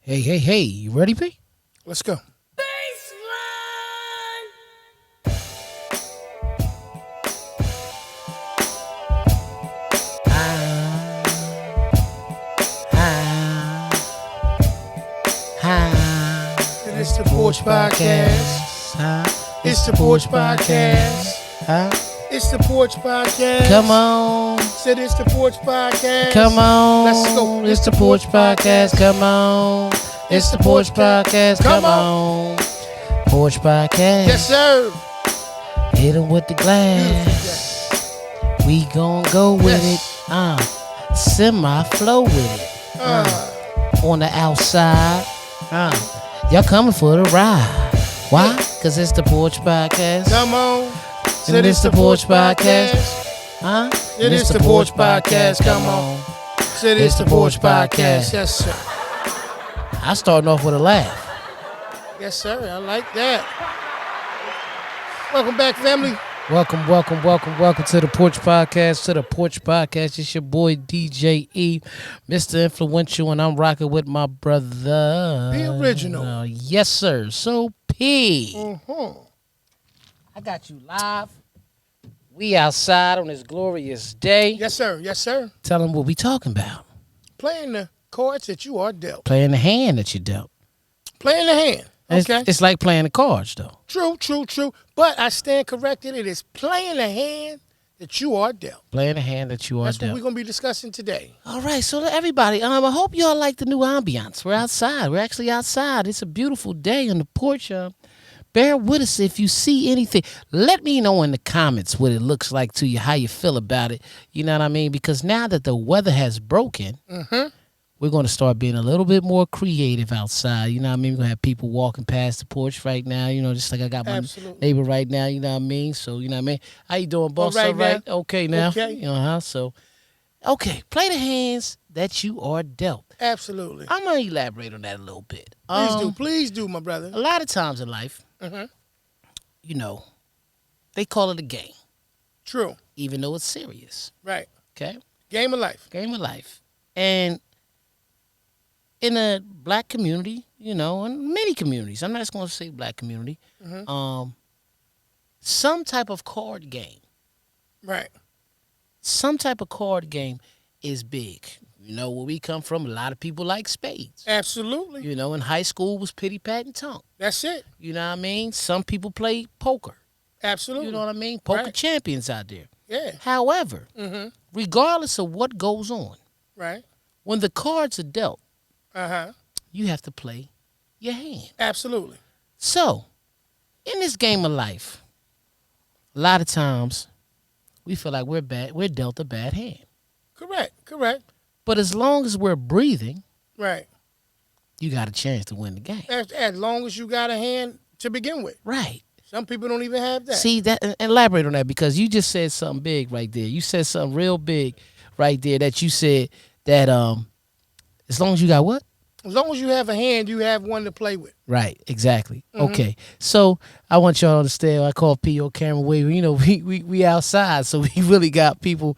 Hey, you ready, P? Let's go. It's the Porch Podcast. It's the Porch Podcast. It's the Porch Podcast. Come on. Said it's the Porch Podcast. Come on. Let's go. It's the Porch Podcast. Come on. It's the Porch Podcast. Come on. Porch Podcast. Yes, sir. Hit him with the glass. We gon' go with it. Semi-flow with it. On the outside. Y'all coming for the ride. Why? Because it's the Porch Podcast. Come on. And it's the Porch Podcast. It is the Porch Podcast. Come on. Said it's the Porch Podcast. Yes, sir. I starting off with a laugh. Yes, sir. I like that. Welcome back, family. Welcome to the Porch Podcast. It's your boy DJ E, Mr. Influential, and I'm rocking with my brother. The original. Yes, sir. So, P. Mm-hmm. I got you live. We outside on this glorious day. Yes, sir. Yes, sir. Tell them what we talking about. Playing the cards that you are dealt. Playing the hand that you dealt. Playing the hand. Okay. It's like playing the cards, though. True. But I stand corrected. It is playing the hand that you are dealt. Playing the hand that you are That's dealt. what we're going to be discussing today. All right, so everybody, I hope y'all like the new ambiance. We're outside. We're actually outside. It's a beautiful day on the porch. Bear with us if you see anything. Let me know in the comments what it looks like to you, how you feel about it. You know what I mean? Because now that the weather has broken, we're going to start being a little bit more creative outside. You know what I mean? We're going to have people walking past the porch right now, just like I got my neighbor right now, you know what I mean? So, you know what I mean? How you doing, boss? All right? now. Okay, now. Okay. So, okay, play the hands that you are dealt. Absolutely. I'm going to elaborate on that a little bit. Please do, my brother. A lot of times in life, they call it a game. True. Even though it's serious. Right. Okay? Game of life. Game of life. And in a black community, and many communities, I'm not just going to say black community, some type of card game. Right. Some type of card game is big. Where we come from, a lot of people like spades. Absolutely. In high school was pity, pat, and tongue. That's it. You know what I mean? Some people play poker. Absolutely. You know what I mean? Poker champions out there. Yeah. However, regardless of what goes on, right, when the cards are dealt, uh-huh, you have to play your hand. Absolutely. So, in this game of life, a lot of times we feel like we're dealt a bad hand. Correct. But as long as we're breathing, right, you got a chance to win the game. As long as you got a hand to begin with. Right. Some people don't even have that. See, that, elaborate on that, because you just said something big right there. You said something real big right there, that you said that as long as you got what? As long as you have a hand, you have one to play with. Right, exactly. Okay, so I want y'all to understand. I call P.O. Cameron Wave. We outside, so we really got people,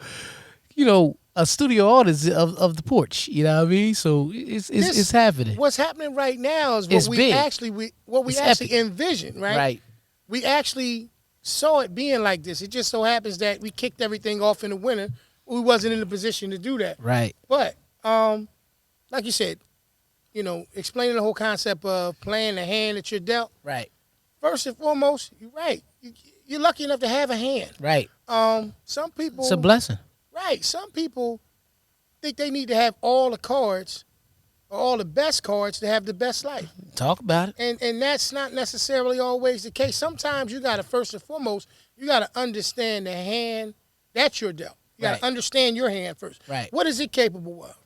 a studio audience of the porch. You know what I mean? So it's happening. What's happening right now is what we actually envisioned, right? Right. We actually saw it being like this. It just so happens that we kicked everything off in the winter. We wasn't in a position to do that. Right. But like you said, explaining the whole concept of playing the hand that you're dealt. Right. First and foremost, you're right. You're lucky enough to have a hand. Right. Some people. It's a blessing. Right. Some people think they need to have all the cards or all the best cards to have the best life. Talk about it. And that's not necessarily always the case. Sometimes you got to, first and foremost, you got to understand the hand that you're dealt. You got to understand your hand first. Right. What is it capable of?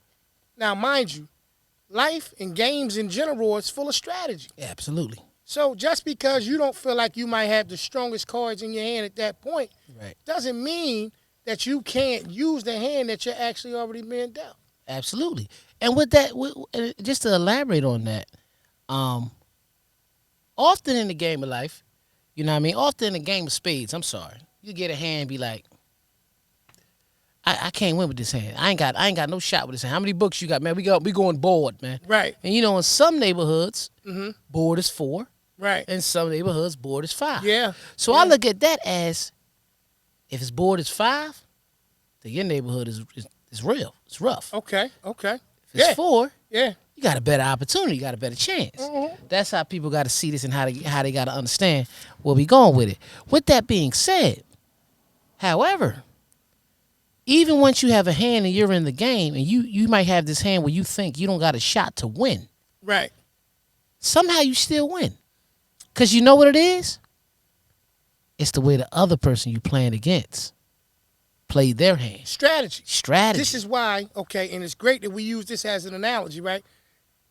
Now, mind you, life and games in general is full of strategy. Yeah, absolutely. So just because you don't feel like you might have the strongest cards in your hand at that point, doesn't mean that you can't use the hand that you're actually already being dealt. Absolutely. And with that, just to elaborate on that, often in the game of life, often in the game of spades, you get a hand and be like, I can't win with this hand. I ain't got no shot with this hand. How many books you got, man? We going board, man. Right. And in some neighborhoods, board is 4. Right. In some neighborhoods, board is 5. Yeah. So I look at that as, if his board is 5, then your neighborhood is real. It's rough. Okay. If it's 4, yeah, you got a better opportunity. You got a better chance. That's how people got to see this and how they got to understand where we going with it. With that being said, however, even once you have a hand and you're in the game, and you might have this hand where you think you don't got a shot to win. Right. Somehow you still win. Because you know what it is? It's the way the other person you playing against played their hand. Strategy. This is why, okay, and it's great that we use this as an analogy, right?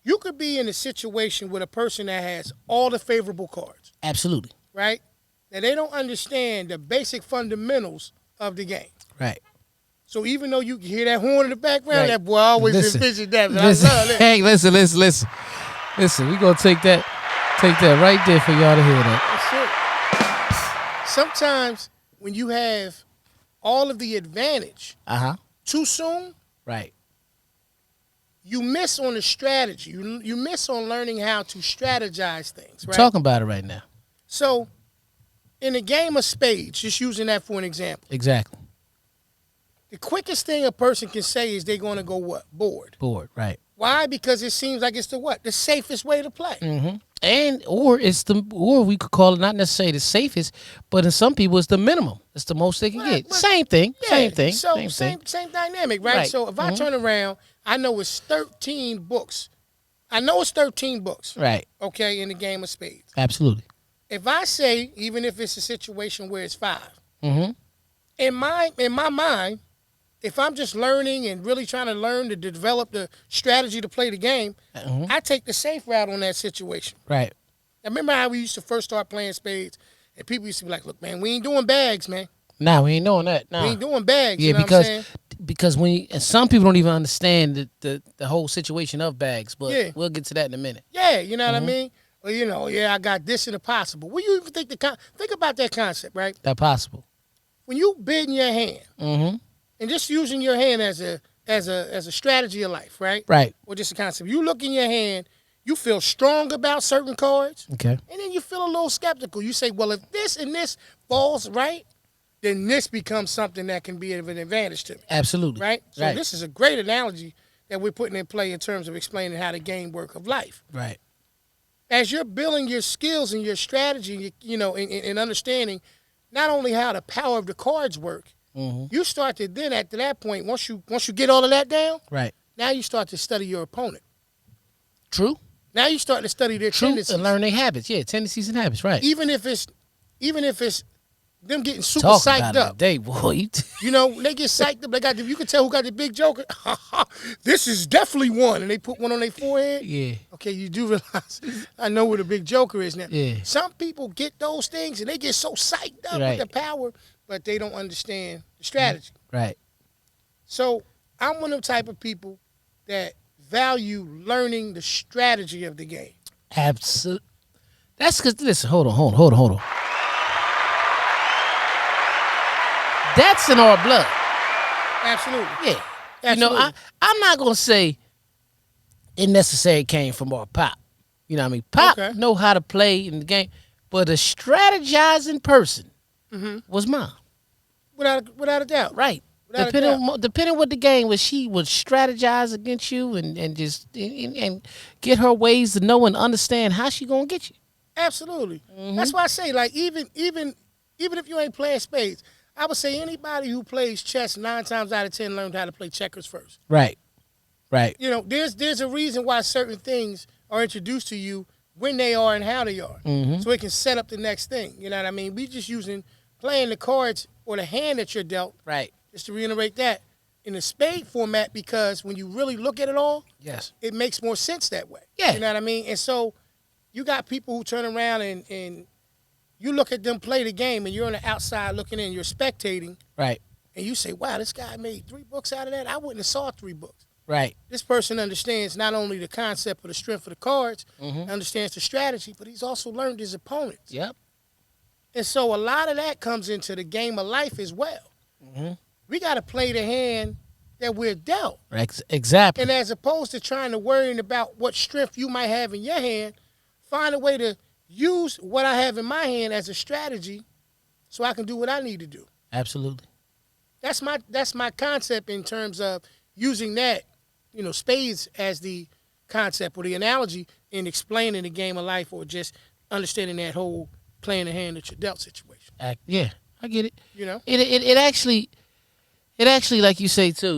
You could be in a situation with a person that has all the favorable cards. Absolutely. Right? And they don't understand the basic fundamentals of the game. Right. So even though you can hear that horn in the background, that boy always envisioned that. I love it. Hey, listen. Listen, we gonna take that right there for y'all to hear that. That's it. Sometimes when you have all of the advantage too soon, right, you miss on the strategy. You miss on learning how to strategize things. Right? We're talking about it right now. So in a game of spades, just using that for an example. Exactly. The quickest thing a person can say is they're going to go what? Board. Board, right. Why? Because it seems like it's the safest way to play. And or we could call it not necessarily the safest, but in some people it's the minimum. It's the most they can get. Same thing. Yeah, Same thing. So same dynamic, right? So if I turn around, I know it's 13 books. Right. Okay, in the game of spades. Absolutely. If I say, even if it's a situation where it's 5, in my mind, if I'm just learning and really trying to learn to develop the strategy to play the game, I take the safe route on that situation. Right. Now, remember how we used to first start playing spades, and people used to be like, "Look, man, we ain't doing bags, man. Nah, we ain't doing that. Nah. We ain't doing bags." Yeah, you know what I'm saying? because and some people don't even understand the whole situation of bags, but we'll get to that in a minute. Yeah, you know what I mean? Well, I got this in the possible. What do you even think about that concept, right? That possible. When you bid in your hand, and just using your hand as a strategy of life, right? Right. Or just a concept. You look in your hand, you feel strong about certain cards. Okay. And then you feel a little skeptical. You say, well, if this and this falls right, then this becomes something that can be of an advantage to me. Absolutely. Right? So this is a great analogy that we're putting in play in terms of explaining how the game work of life. Right. As you're building your skills and your strategy, and understanding not only how the power of the cards work, you start to then, at that point, once you get all of that down, right, now you start to study your opponent. True. Now you start to study their tendencies. And learn their habits. Yeah, tendencies and habits, right. Even if it's them getting super Talk psyched about up. It today, boy. They get psyched up. You can tell who got the big joker. This is definitely one. And they put one on their forehead. Yeah. Okay, you do realize I know where the big joker is now. Yeah. Some people get those things and they get so psyched up with the power, but they don't understand the strategy. Right. So I'm one of the type of people that value learning the strategy of the game. Absolutely. That's because, listen, hold on. That's in our blood. Absolutely. Yeah. Absolutely. I'm not going to say it necessarily came from our pop. You know what I mean? Pop know how to play in the game, but a strategizing person was Mom. Without a doubt. Right. Depending what the game was, she would strategize against you and just and get her ways to know and understand how she gonna get you. Absolutely. That's why I say, like, even if you ain't playing spades, I would say anybody who plays chess 9 times out of 10 learned how to play checkers first. Right. There's a reason why certain things are introduced to you when they are and how they are, so it can set up the next thing. You know what I mean? We just playing the cards or the hand that you're dealt. Right. Just to reiterate that, in the spade format, because when you really look at it all, it makes more sense that way. Yeah. You know what I mean? And so you got people who turn around and you look at them play the game and you're on the outside looking in, you're spectating. Right. And you say, wow, this guy made 3 books out of that. I wouldn't have saw 3 books. Right. This person understands not only the concept of the strength of the cards, understands the strategy, but he's also learned his opponents. Yep. And so a lot of that comes into the game of life as well. We got to play the hand that we're dealt. Exactly. And as opposed to trying to worrying about what strength you might have in your hand, find a way to use what I have in my hand as a strategy so I can do what I need to do. Absolutely. That's my concept in terms of using that, spades as the concept or the analogy in explaining the game of life or just understanding that whole playing the hand that you're dealt situation. Yeah, I get it. It actually, like you say too,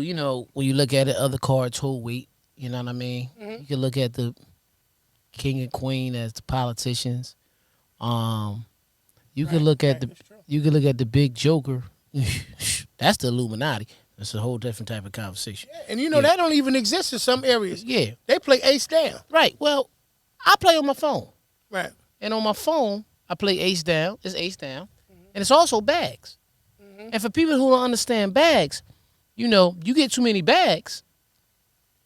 when you look at it, other cards hold weight. You know what I mean? Mm-hmm. You can look at the king and queen as the politicians. You can look at the big joker. That's the Illuminati. That's a whole different type of conversation. Yeah, and that don't even exist in some areas. Yeah. They play ace down. Right. Well, I play on my phone. Right. And on my phone, I play ace down. It's ace down. And it's also bags. And for people who don't understand bags, you get too many bags,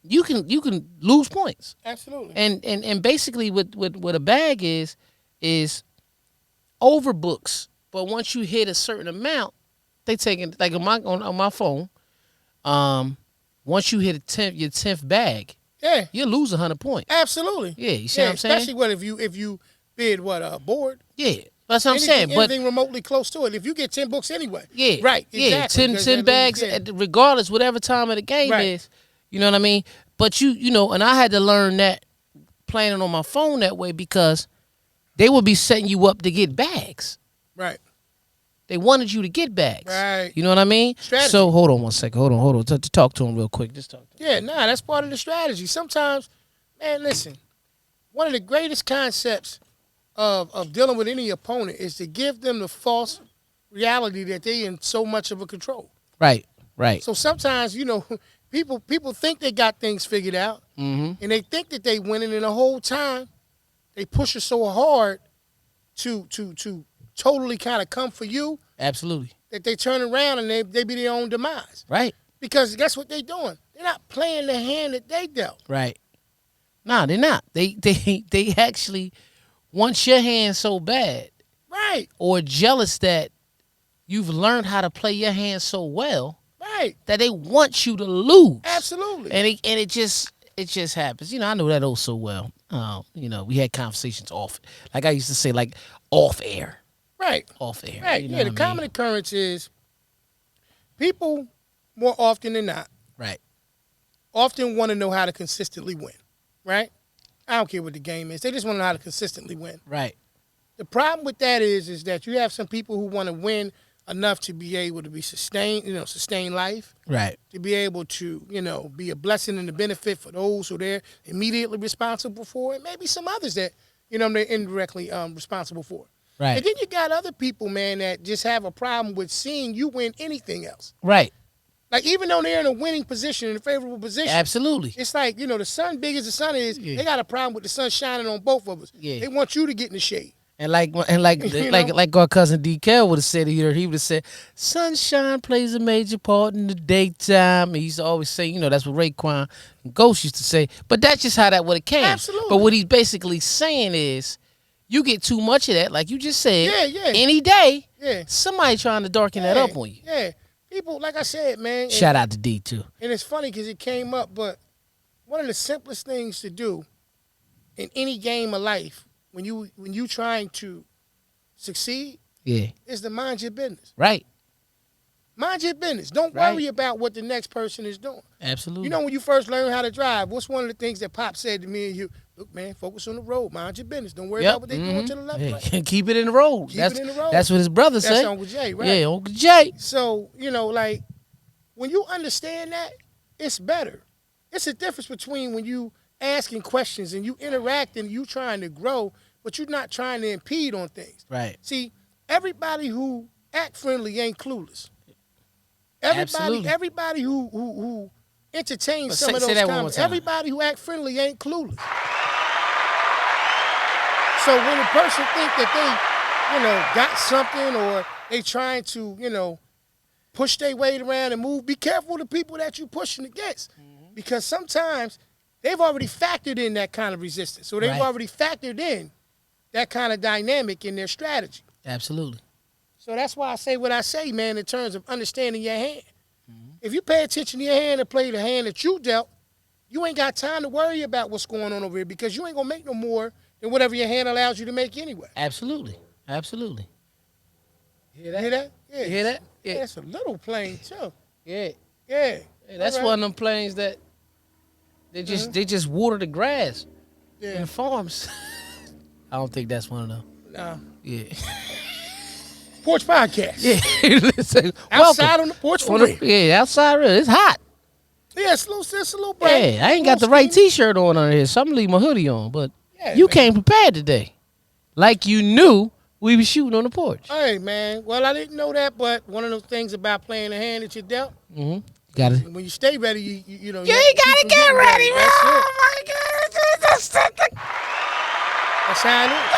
you can lose points. Absolutely. And basically what a bag is overbooks. But once you hit a certain amount, they take it like on my phone. Once you hit your 10th bag, yeah, you lose 100 points. Absolutely. Yeah, you see what I'm saying? Especially if you bid a board. Yeah. That's what I'm saying. But anything remotely close to it, if you get 10 books anyway. Yeah. Right. Exactly. Yeah, 10 bags, regardless, whatever time of the game is. You know what I mean? But and I had to learn that playing it on my phone that way because they would be setting you up to get bags. Right. They wanted you to get bags. Right. You know what I mean? Strategy. So hold on one second. Hold on. To talk to him real quick. Just talk to him. Yeah, that's part of the strategy. Sometimes, man, listen, one of the greatest concepts of dealing with any opponent is to give them the false reality that they in so much of a control. Right. So sometimes, people think they got things figured out, and they think that they winning, and the whole time they push it so hard to totally kind of come for you. Absolutely. That they turn around and they be their own demise. Right. Because guess what they doing? They're not playing the hand that they dealt. Right. Nah, they're not. They actually want your hand so bad. Right. Or jealous that you've learned how to play your hand so well. Right. That they want you to lose. Absolutely. And it just happens. I know that so well. We had conversations off, like I used to say, like off air. Right. Off air. Right. The common occurrence is people more often than not. Right. Often want to know how to consistently win. Right. I don't care what the game is. They just want to know how to consistently win. Right. The problem with that is that you have some people who want to win enough to be able to be sustain life. Right. To be able to, be a blessing and a benefit for those who they're immediately responsible for, and maybe some others that, they're indirectly responsible for. Right. And then you got other people, man, that just have a problem with seeing you win anything else. Right. Like, even though they're in a winning position, in a favorable position. Absolutely. It's like, the sun, big as the sun is, they got a problem with the sun shining on both of us. Yeah. They want you to get in the shade. And like our cousin DK would have said here, he would have said, sunshine plays a major part in the daytime. And he used to always say, that's what Raekwon and Ghost used to say. But that's just how that would have came. Absolutely. But what he's basically saying is, you get too much of that, like you just said, any day, somebody trying to darken that up on you. Yeah. People, like I said, man. Shout out to D, too. And it's funny because it came up, but one of the simplest things to do in any game of life, when you trying to succeed, is to mind your business. Right. Mind your business. Don't worry about what the next person is doing. Absolutely. When you first learn how to drive, what's one of the things that Pop said to me and you? Look, man, focus on the road. Mind your business. Don't worry about what they're doing to the left. Right. Keep it in the road. Keep it in the road. That's what his brother said. That's Uncle Jay, right? Yeah, Uncle Jay. So, when you understand that, it's better. It's a difference between when you asking questions and you interacting, you trying to grow, but you're not trying to impede on things. Right. See, everybody who act friendly ain't clueless. Absolutely. Everybody who entertains some of those comments, everybody who act friendly ain't clueless. So when a person think that they, got something or they trying to, push their weight around and move, be careful of the people that you pushing against. Mm-hmm. Because sometimes they've already factored in that kind of resistance. So they've already factored in that kind of dynamic in their strategy. Absolutely. So that's why I say what I say, man, in terms of understanding your hand. If you pay attention to your hand and play the hand that you dealt, you ain't got time to worry about what's going on over here because you ain't gonna make no more than whatever your hand allows you to make anyway. Absolutely. Absolutely. Hear that? Yeah. You hear that? Yeah, it's a little plane too. Yeah. Yeah. That's All right. one of them planes that they just water the grass in Yeah. the farms. I don't think that's one of them. Nah. Yeah. Porch podcast. Yeah. Listen, Outside welcome. on the porch for real. Yeah, outside real. It's hot. Yeah, it's a little break. Yeah, I ain't got the right T-shirt on under here, so I'm gonna leave my hoodie on. But Yeah, you man. came prepared today, like you knew we was shooting on the porch. Hey, man. Well, I didn't know that, but one of those things about playing the hand that you dealt, Got it. when you stay ready, you know. You have ain't to keep gotta from get getting ready, bro. That's it. Oh my God, That's how it is.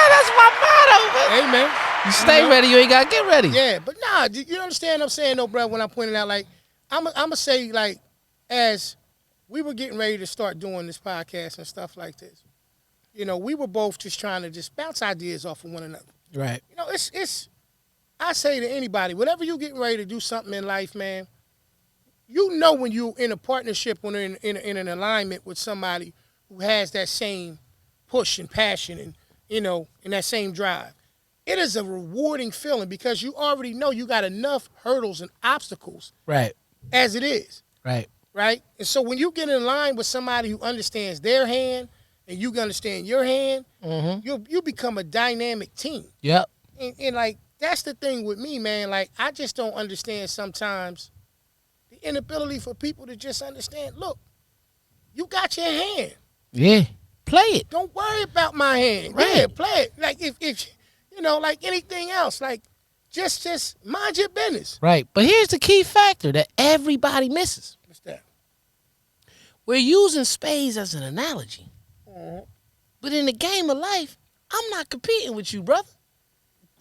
that's my motto, man. Hey, man. You stay ready, you ain't gotta get ready. Yeah, but nah, you understand what I'm saying, though, bro, when I'm pointing out, like, I'm going to say, like, as we were getting ready to start doing this podcast and stuff like this, you know, we were both just trying to just bounce ideas off of one another. Right. You know, it's I say to anybody, whenever you getting ready to do something in life, man, you know when you're in a partnership, when you're in an alignment with somebody who has that same push and passion and, you know, and that same drive. It is a rewarding feeling because you already know you got enough hurdles and obstacles Right. as it is, Right. right? And so when you get in line with somebody who understands their hand and you understand your hand, you become a dynamic team. Yep. And like, that's the thing with me, man. Like, I just don't understand sometimes the inability for people to just understand, look, you got your hand. Yeah. Play it. Don't worry about my hand. Right. Yeah, play it. Like, if you know, like anything else, like, just mind your business. Right. But here's the key factor that everybody misses. What's that? We're using spades as an analogy. But in the game of life, I'm not competing with you, brother.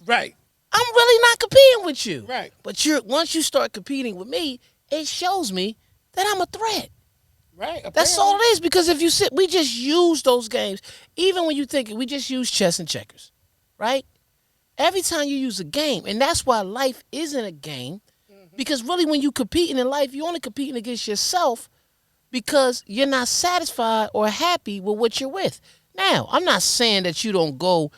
Right. I'm really not competing with you. Right. But once you start competing with me, it shows me that I'm a threat. Right. That's all it is. Because if you we just use those games. Even when you think we just use chess and checkers, right? Every time you use a game, and that's why life isn't a game. Because really, when you competing in life, you're only competing against yourself because you're not satisfied or happy with what you're with. Now, I'm not saying that you don't go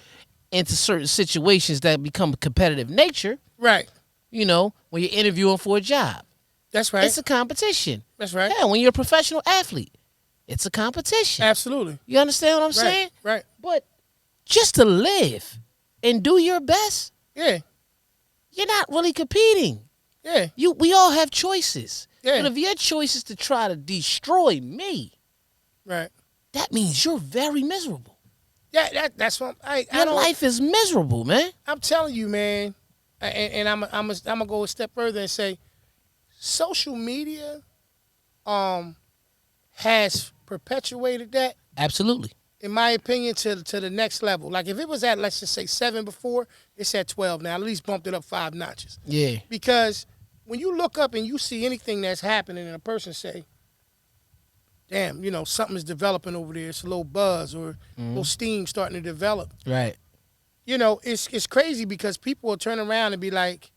into certain situations that become a competitive nature. Right. You know, when you're interviewing for a job. That's right. It's a competition. That's right. Yeah, when you're a professional athlete, it's a competition. Absolutely. You understand what I'm saying? Right. But just to live and do your best, Yeah. you're not really competing. Yeah. We all have choices. Yeah. But if your choice is to try to destroy me, Right. that means you're very miserable. Yeah. That's what Your life is miserable, man. I'm telling you, man. And I'm gonna go a step further and say, social media, has perpetuated that, Absolutely. in my opinion, to the next level. Like if it was at, let's just say 7 before, it's at 12 now. At least bumped it up 5 notches. Yeah. Because when you look up and you see anything that's happening and a person say, damn, you know, something's developing over there. It's a little buzz or a little steam starting to develop. Right. You know, it's crazy because people will turn around and be like,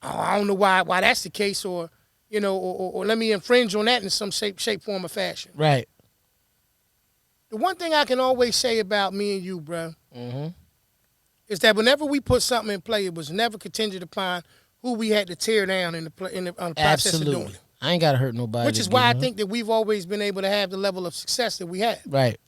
oh, I don't know why that's the case, or, you know, or let me infringe on that in some shape, form, or fashion. Right. The one thing I can always say about me and you, bro, is that whenever we put something in play, it was never contingent upon who we had to tear down in the process of doing it. I ain't got to hurt nobody. Which is why I think that we've always been able to have the level of success that we have. Right.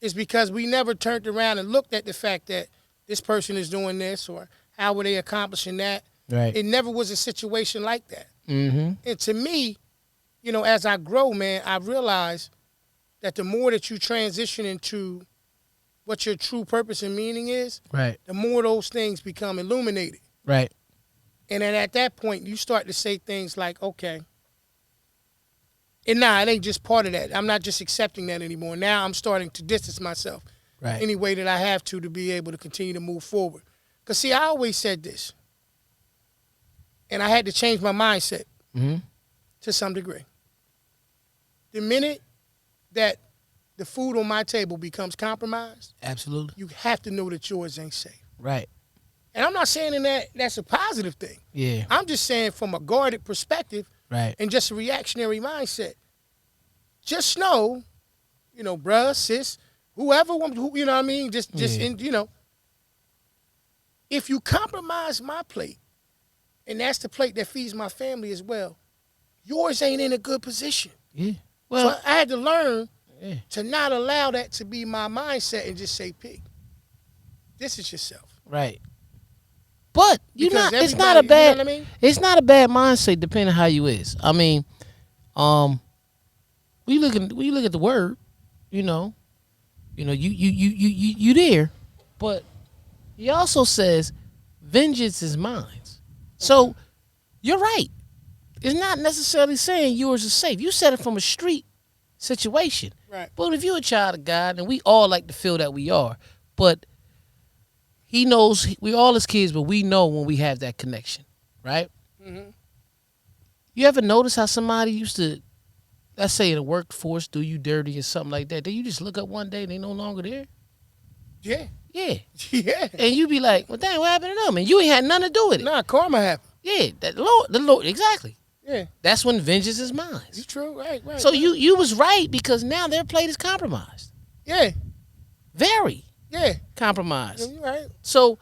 It's because we never turned around and looked at the fact that this person is doing this or how were they accomplishing that. Right. It never was a situation like that. Mm-hmm. And to me, you know, as I grow, man, I realize that the more that you transition into what your true purpose and meaning is, Right. the more those things become illuminated. Right. And then at that point, you start to say things like, okay, and nah, it ain't just part of that. I'm not just accepting that anymore. Now I'm starting to distance myself any way that I have to be able to continue to move forward. Because, see, I always said this, and I had to change my mindset to some degree. The minute that the food on my table becomes compromised, Absolutely. you have to know that yours ain't safe. Right. And I'm not saying in that's a positive thing. Yeah. I'm just saying from a guarded perspective Right. and just a reactionary mindset. Just know, bruh, sis, whoever, you know what I mean? Just Yeah. if you compromise my plate, and that's the plate that feeds my family as well, yours ain't in a good position. Yeah. So Well, I had to learn yeah. to not allow that to be my mindset and just say, P, this is yourself. Right. But Because it's not a everybody, bad you know what I mean? it's not a bad mindset depending how you is. I mean, we look at the word, you there, but he also says vengeance is mine. So you're right. It's not necessarily saying yours is safe. You said it from a street situation. Right. But if you're a child of God, and we all like to feel that we are, but he knows we all as kids, but we know when we have that connection, right? Mm-hmm. You ever notice how somebody used to, let's say in the workforce, do you dirty or something like that? Then you just look up one day and they no longer there? Yeah. Yeah. Yeah. And you be like, well, dang, what happened to them? And you ain't had nothing to do with it. Nah, karma happened. Yeah, the Lord, exactly. Yeah. That's when vengeance is mine. It's true. Right. So right. you was right because now their plate is compromised. Yeah. Very Yeah. compromised. You're right. So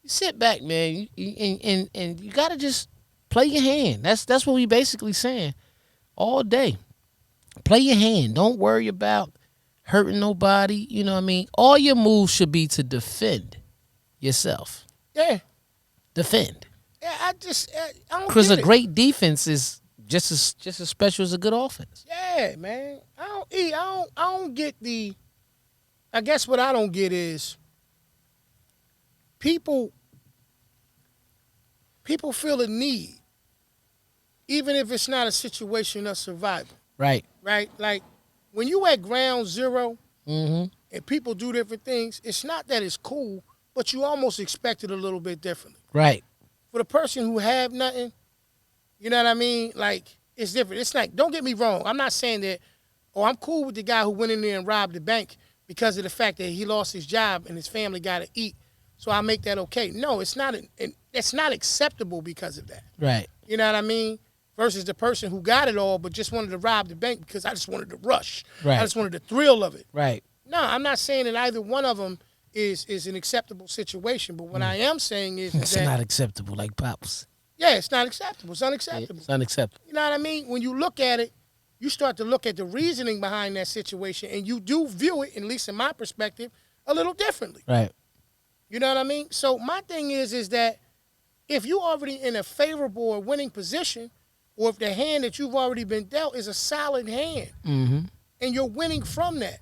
you sit back, man, and you got to just play your hand. That's what we basically saying all day. Play your hand. Don't worry about hurting nobody. You know what I mean? All your moves should be to defend yourself. Yeah. Defend. Yeah. I don't Because get a it. great defense is just as special as a good offense. Yeah, man. I don't get the. I guess what I don't get is people feel a need, even if it's not a situation of survival. Right. Right? Like when you at ground zero Mm-hmm. and people do different things, it's not that it's cool, but you almost expect it a little bit differently. Right. For the person who have nothing, you know what I mean? Like, it's different. It's like, don't get me wrong. I'm not saying that, I'm cool with the guy who went in there and robbed the bank because of the fact that he lost his job and his family got to eat. So I make that okay. No, it's not. It's not acceptable because of that. Right. You know what I mean? Versus the person who got it all but just wanted to rob the bank because I just wanted the rush. Right. I just wanted the thrill of it. Right. No, I'm not saying that either one of them is an acceptable situation. But what I am saying is It's that, not acceptable, like Pops. yeah, it's not acceptable. It's unacceptable. It's unacceptable. You know what I mean? When you look at it, you start to look at the reasoning behind that situation, and you do view it, at least in my perspective, a little differently. Right. You know what I mean? So my thing is that if you're already in a favorable or winning position, or if the hand that you've already been dealt is a solid hand, Mm-hmm. and you're winning from that,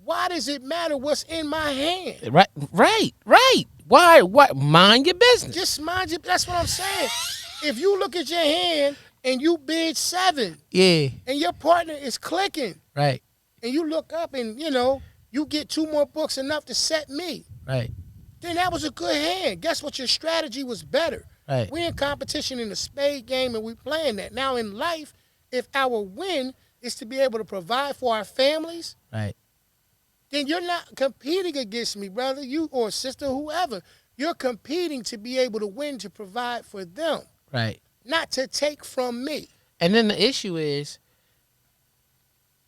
why does it matter what's in my hand? Right. Right. Why? Mind your business. Just mind you. That's what I'm saying. If you look at your hand and you bid 7, Yeah. and your partner is clicking, Right. and you look up and, you get 2 more books enough to set me, Right. then that was a good hand. Guess what? Your strategy was better. Right. We're in competition in the spade game, and we playing that. Now in life, if our win is to be able to provide for our families, Right. then you're not competing against me, brother, you or sister, whoever. You're competing to be able to win, to provide for them, Right. not to take from me. And then the issue is,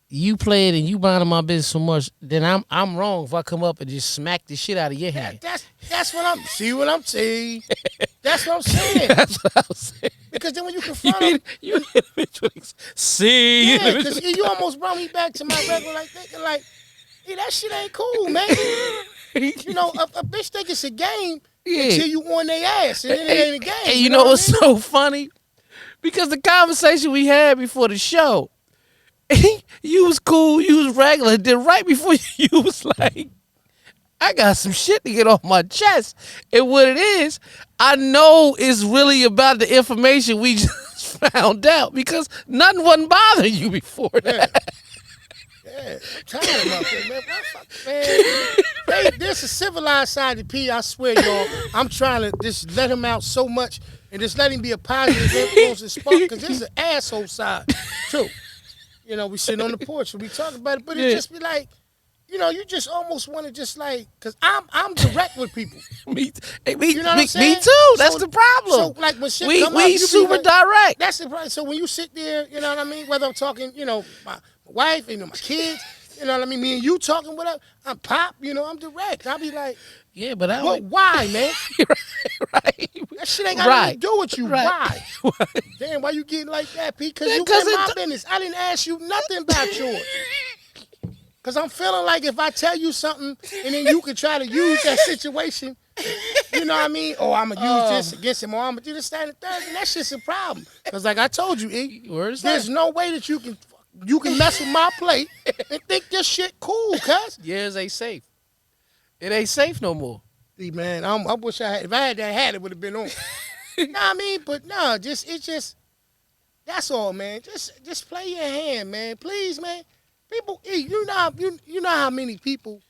you play it and you minding my business so much, then I'm wrong if I come up and just smack the shit out of your hand. That's what I'm. See what I'm saying? That's what I'm saying. That's what I was saying. Because then when you confront them, You see, yeah, because you almost brought me back to my regular thinking like, hey, that shit ain't cool, man. A bitch think it's a game until you on their ass, and then it ain't a game. And you know what's so funny? Because the conversation we had before the show, you was cool, you was regular. Then right before you was like, I got some shit to get off my chest. And what it is, I know it's really about the information we just found out because nothing wasn't bothering you before that. Yeah, I'm tired about that, man. There's a civilized side to P. I swear, y'all. I'm trying to just let him out so much and just let him be a positive influence and spark because there's an asshole side too. We sitting on the porch and we talk about it, but it just be like, you just almost want to just like, cause I'm direct with people. me, You know what I'm me saying? too. That's So- the problem. So like when shit we come up, you be super like, direct. That's the problem. So when you sit there, you know what I mean? Whether I'm talking, my wife, my kids, you know what I mean? Me and you talking, whatever. I'm pop, I'm direct. I'll be like, Yeah, but I well, don't. why, man? right. That shit ain't got nothing to do with you. Right. Why? Damn, why you getting like that, Pete? Because you Because in my it- business. I didn't ask you nothing about yours. Because I'm feeling like if I tell you something and then you can try to use that situation, you know what I mean? Oh, I'm going to use this against him, or I'm going to do this, that, and the third. And that's just a problem. Because like I told you, E, there's no way that you can mess with my plate and think this shit cool, cuz. Years ain't safe. It ain't safe no more. See, man, I wish I had, if I had that hat, it would have been on. Know what I mean? But no, that's all, man. Just play your hand, man. Please, man. People, you know how many people,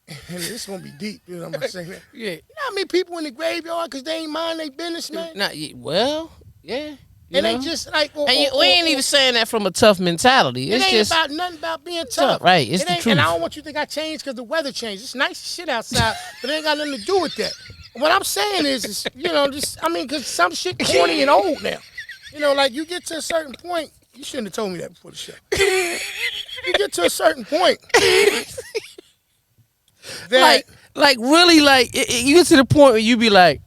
and this gonna be deep, you know what I'm saying? Yeah. You know how many people in the graveyard because they ain't mind their business, man? Well, yeah. And they just like, we ain't even saying that from a tough mentality. It It's ain't just about nothing about being tough. Right, it's it the ain't, truth. And I don't want you to think I changed because the weather changed. It's nice shit outside, but it ain't got nothing to do with that. What I'm saying is because some shit corny and old now. Like you get to a certain point. You shouldn't have told me that before the show. You get to a certain point. That, like really, you get to the point where you be like,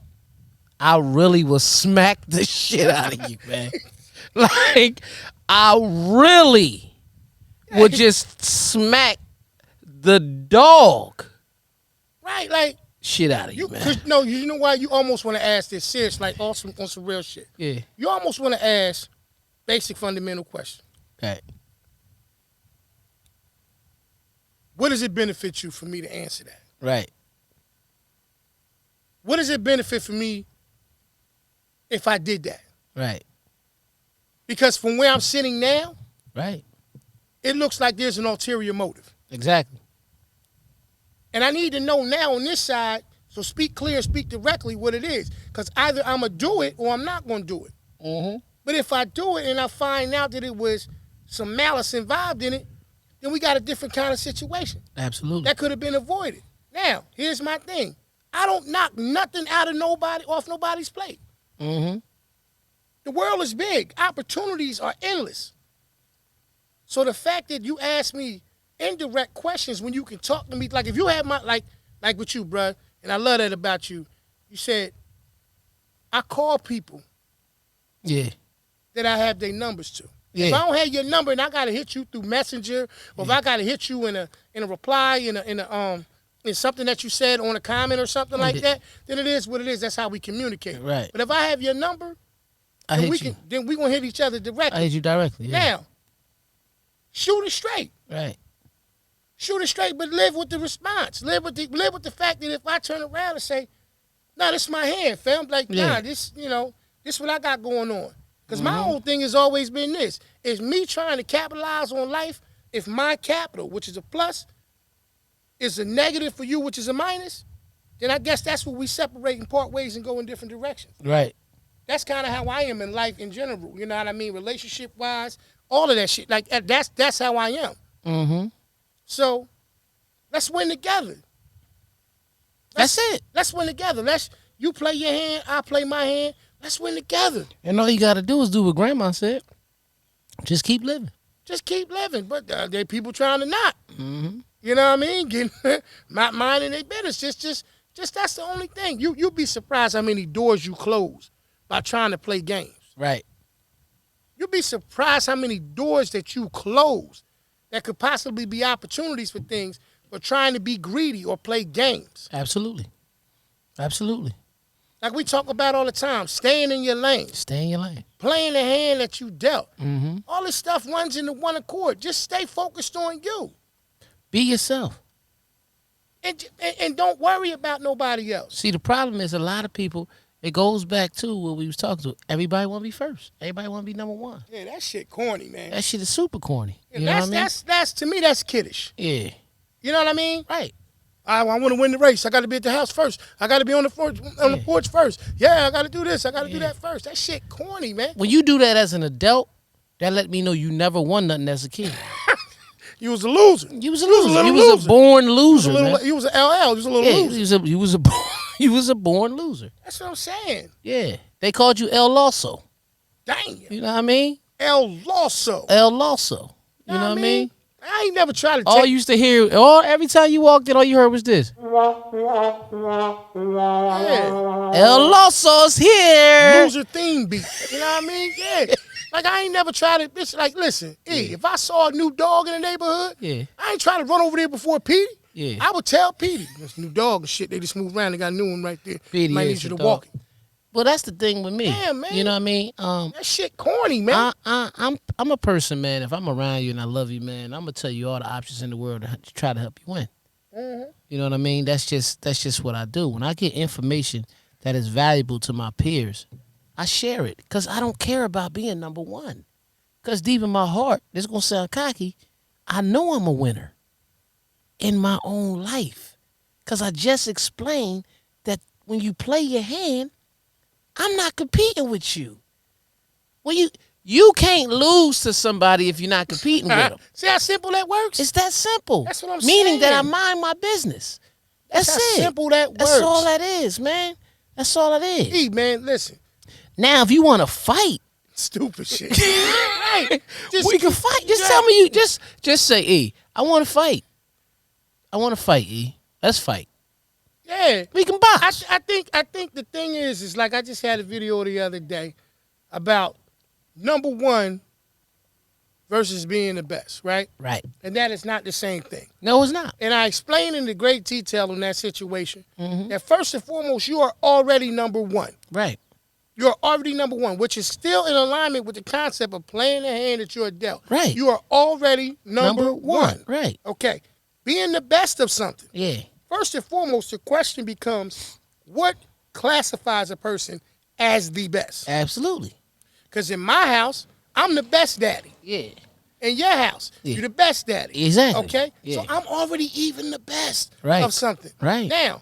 I really will smack the shit out of you, man. Like, I really would just smack the dog right, like shit out of you, man. No, you know why? You almost want to ask this serious, like on some real shit. Yeah. You almost want to ask basic fundamental question. Right. What does it benefit you for me to answer that? Right. What does it benefit for me if I did that? Right. Because from where I'm sitting now, Right. it looks like there's an ulterior motive. Exactly. And I need to know now on this side, so speak clear and speak directly what it is. Because either I'm going to do it or I'm not going to do it. Mm-hmm. But if I do it and I find out that it was some malice involved in it, then we got a different kind of situation. Absolutely. That could have been avoided. Now, here's my thing. I don't knock nothing out of nobody, off nobody's plate. Mm-hmm. The world is big. Opportunities are endless. So the fact that you ask me indirect questions when you can talk to me, like if you have like with you, bruh, and I love that about you, you said, I call people Yeah. that I have their numbers to. Yeah. If I don't have your number and I gotta hit you through Messenger, or if I gotta hit you in a reply, in something that you said on a comment or something like that, then it is what it is. That's how we communicate. Right. But if I have your number, I hit you. then we gonna hit each other directly. I hit you directly. Yeah. Now, shoot it straight. Right. Shoot it straight, but live with the response. Live with the fact that if I turn around and say, "No, this is my hand, fam," like, nah, this what I got going on. Because my whole thing has always been this: is me trying to capitalize on life. If my capital, which is a plus, is a negative for you, which is a minus, then I guess that's where we separate and part ways and go in different directions. Right. That's kind of how I am in life in general. You know what I mean? Relationship wise, all of that shit. Like that's how I am. Mm-hmm. So let's win together. That's it. Let's win together. You play your hand, I play my hand. Let's win together. And all you got to do is do what Grandma said. Just keep living. Just keep living. But there are people trying to not. Mm-hmm. You know what I mean? Getting not minding their business. Just that's the only thing. You'll be surprised how many doors you close by trying to play games. Right. You'll be surprised how many doors that you close that could possibly be opportunities for things, but trying to be greedy or play games. Absolutely. Absolutely. Like we talk about all the time, staying in your lane. Stay in your lane. Playing the hand that you dealt. Mm-hmm. All this stuff runs into one accord. Just stay focused on you. Be yourself. And don't worry about nobody else. See, the problem is a lot of people, it goes back to what we was talking to. Everybody want to be first. Everybody want to be number one. Yeah, that shit corny, man. That shit is super corny. Yeah, You know what I mean? That's to me, that's kiddish. Yeah. You know what I mean? Right. I want to win the race. I got to be at the house first. I got to be on the porch first. Yeah, I got to do this. I got to do that first. That shit corny, man. When you do that as an adult, that let me know you never won nothing as a kid. You was a loser. You was a loser. You was a born loser, man. You was an LL. You was a little loser. You was a born loser. That's what I'm saying. Yeah. They called you El Loso. Dang. You know what I mean? El Loso. El Loso. You know what I mean? I ain't never tried to All you used to hear, every time you walked in, all you heard was this. Yeah. El Loso's here. Loser theme beat. You know what I mean? Yeah. Like, I ain't never tried it. Bitch, like, listen, if I saw a new dog in the neighborhood, I ain't trying to run over there before Petey. Yeah. I would tell Petey, this new dog and shit, they just moved around. They got a new one right there. Petey might is need you the to dog. walk it. Well, that's the thing with me. Damn, man. You know what I mean? That shit corny, man. I'm a person, man. If I'm around you and I love you, man, I'm gonna tell you all the options in the world to try to help you win. Mm-hmm. You know what I mean? That's just what I do. When I get information that is valuable to my peers, I share it because I don't care about being number one. Because deep in my heart, this is gonna sound cocky, I know I'm a winner in my own life. Because I just explained that when you play your hand, I'm not competing with you. Well, you can't lose to somebody if you're not competing with them. See how simple that works? It's that simple. That's what I'm Meaning that I saying. mind my business. That's how it. simple that works. That's all that is, man. That's all it is. Hey, man, listen. Now, if you want to fight, stupid shit. Right. We can fight. Just tell me you just say, E, I want to fight. I want to fight, E. Let's fight. Yeah. We can box. I think the thing is like I just had a video the other day about number one versus being the best, right? Right. And that is not the same thing. No, it's not. And I explained in great detail in that situation that first and foremost, you are already number one. Right. You're already number one, which is still in alignment with the concept of playing the hand that you're dealt. Right. You are already number one. Right. Okay. Being the best of something. Yeah. First and foremost, the question becomes, what classifies a person as the best? Absolutely. Because in my house, I'm the best daddy. Yeah. In your house, you're the best daddy. Exactly. Okay? Yeah. So I'm already even the best Right. of something. Right. Now,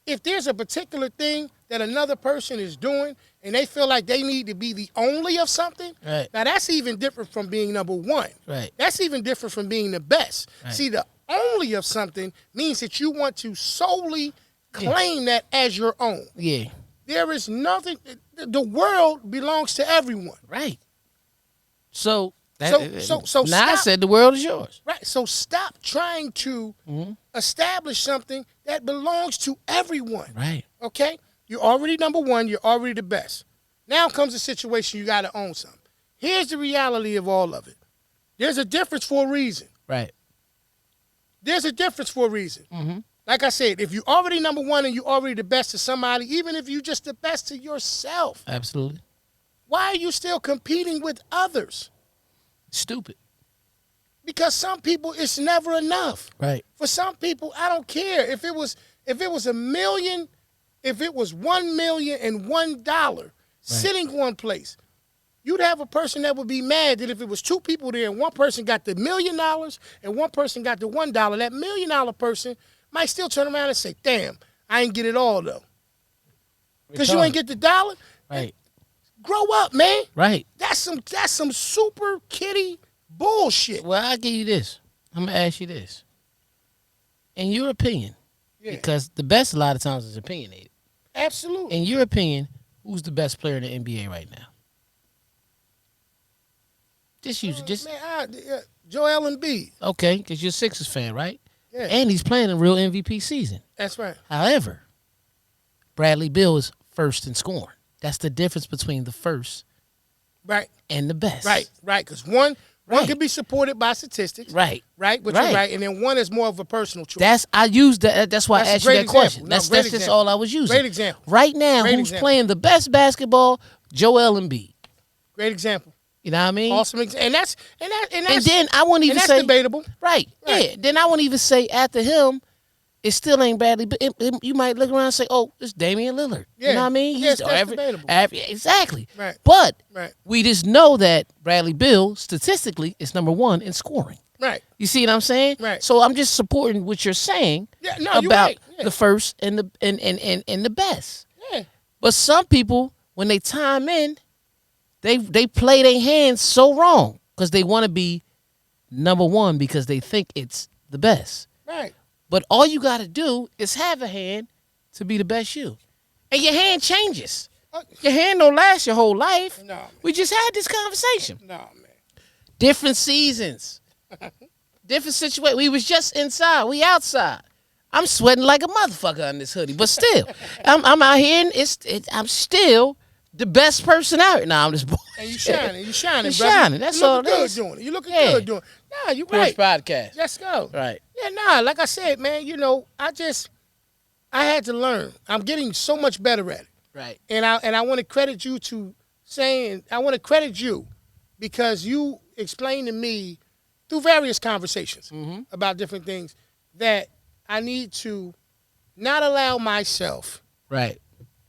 if there's a particular thing that another person is doing and they feel like they need to be the only of something, Right. now that's even different from being number one. Right. That's even different from being the best. Right. See, the only of something means that you want to solely claim that as your own. Yeah. There is nothing, the world belongs to everyone. Right. So So now I stop. said the world is yours. Right. So stop trying to establish something that belongs to everyone. Right. Okay? You're already number one. You're already the best. Now comes a situation you got to own something. Here's the reality of all of it. There's a difference for a reason. Right. There's a difference for a reason. Like I said, if you're already number one and you're already the best to somebody, even if you're just the best to yourself, Absolutely. why are you still competing with others? Stupid. Because some people, it's never enough. Right. For some people, I don't care if it was a million, if it was $1,000,001 sitting one place. You'd have a person that would be mad that if it was two people there and one person got the $1 million and one person got the $1, that $1 million person might still turn around and say, "Damn, I ain't get it all though." Because you ain't get the dollar. Right. Grow up, man. Right. That's some super kitty bullshit. Well, I'll give you this. I'm gonna ask you this. In your opinion, because the best a lot of times is opinionated. Absolutely. In your opinion, who's the best player in the NBA right now? Just use it. Just Joel Embiid. okay, because you're a Sixers fan, right? Yeah. And he's playing a real MVP season. That's right. However, Bradley Beal is first in scoring. That's the difference between the first Right. and the best. Right. Because one Right. can be supported by statistics. Right. Right. But Right. you're right. And then one is more of a personal choice. I used that. That's why That's I a asked you great that example. question. No, That's great just example. all I was using. Great example. Right now, Great who's example. playing the best basketball? Joel Embiid. Great example. You know what I mean? Awesome. And that's And then I won't even that's say debatable. Right. Right. Yeah. Then I won't even say after him, it still ain't Bradley. But you might look around and say, "Oh, it's Damian Lillard." Yeah. You know what I mean? Yes, that's debatable. Exactly. Right. But Right. we just know that Bradley Beal statistically is number one in scoring. Right. You see what I'm saying? Right. So I'm just supporting what you're saying Yeah. No, you're about right. Yeah. the first and the best. Yeah. But some people, when they time in, they play their hands so wrong because they want to be number one because they think it's the best. Right. But all you got to do is have a hand to be the best you. And your hand changes. Your hand don't last your whole life. No, man. We just had this conversation. No, man. Different seasons. Different situation. We was just inside. We outside. I'm sweating like a motherfucker on this hoodie. But still, I'm out here and I'm still the best person out here. Nah, I'm just And you shining. You shining, You brother. shining. That's you all looking it good is. doing it. You looking Yeah. good doing it. Nah, you Porch right. podcast. Let's go. Right. Yeah, nah, like I said, man, I had to learn. I'm getting so much better at it. Right. And I want to credit you because you explained to me through various conversations about different things that I need to not allow myself Right.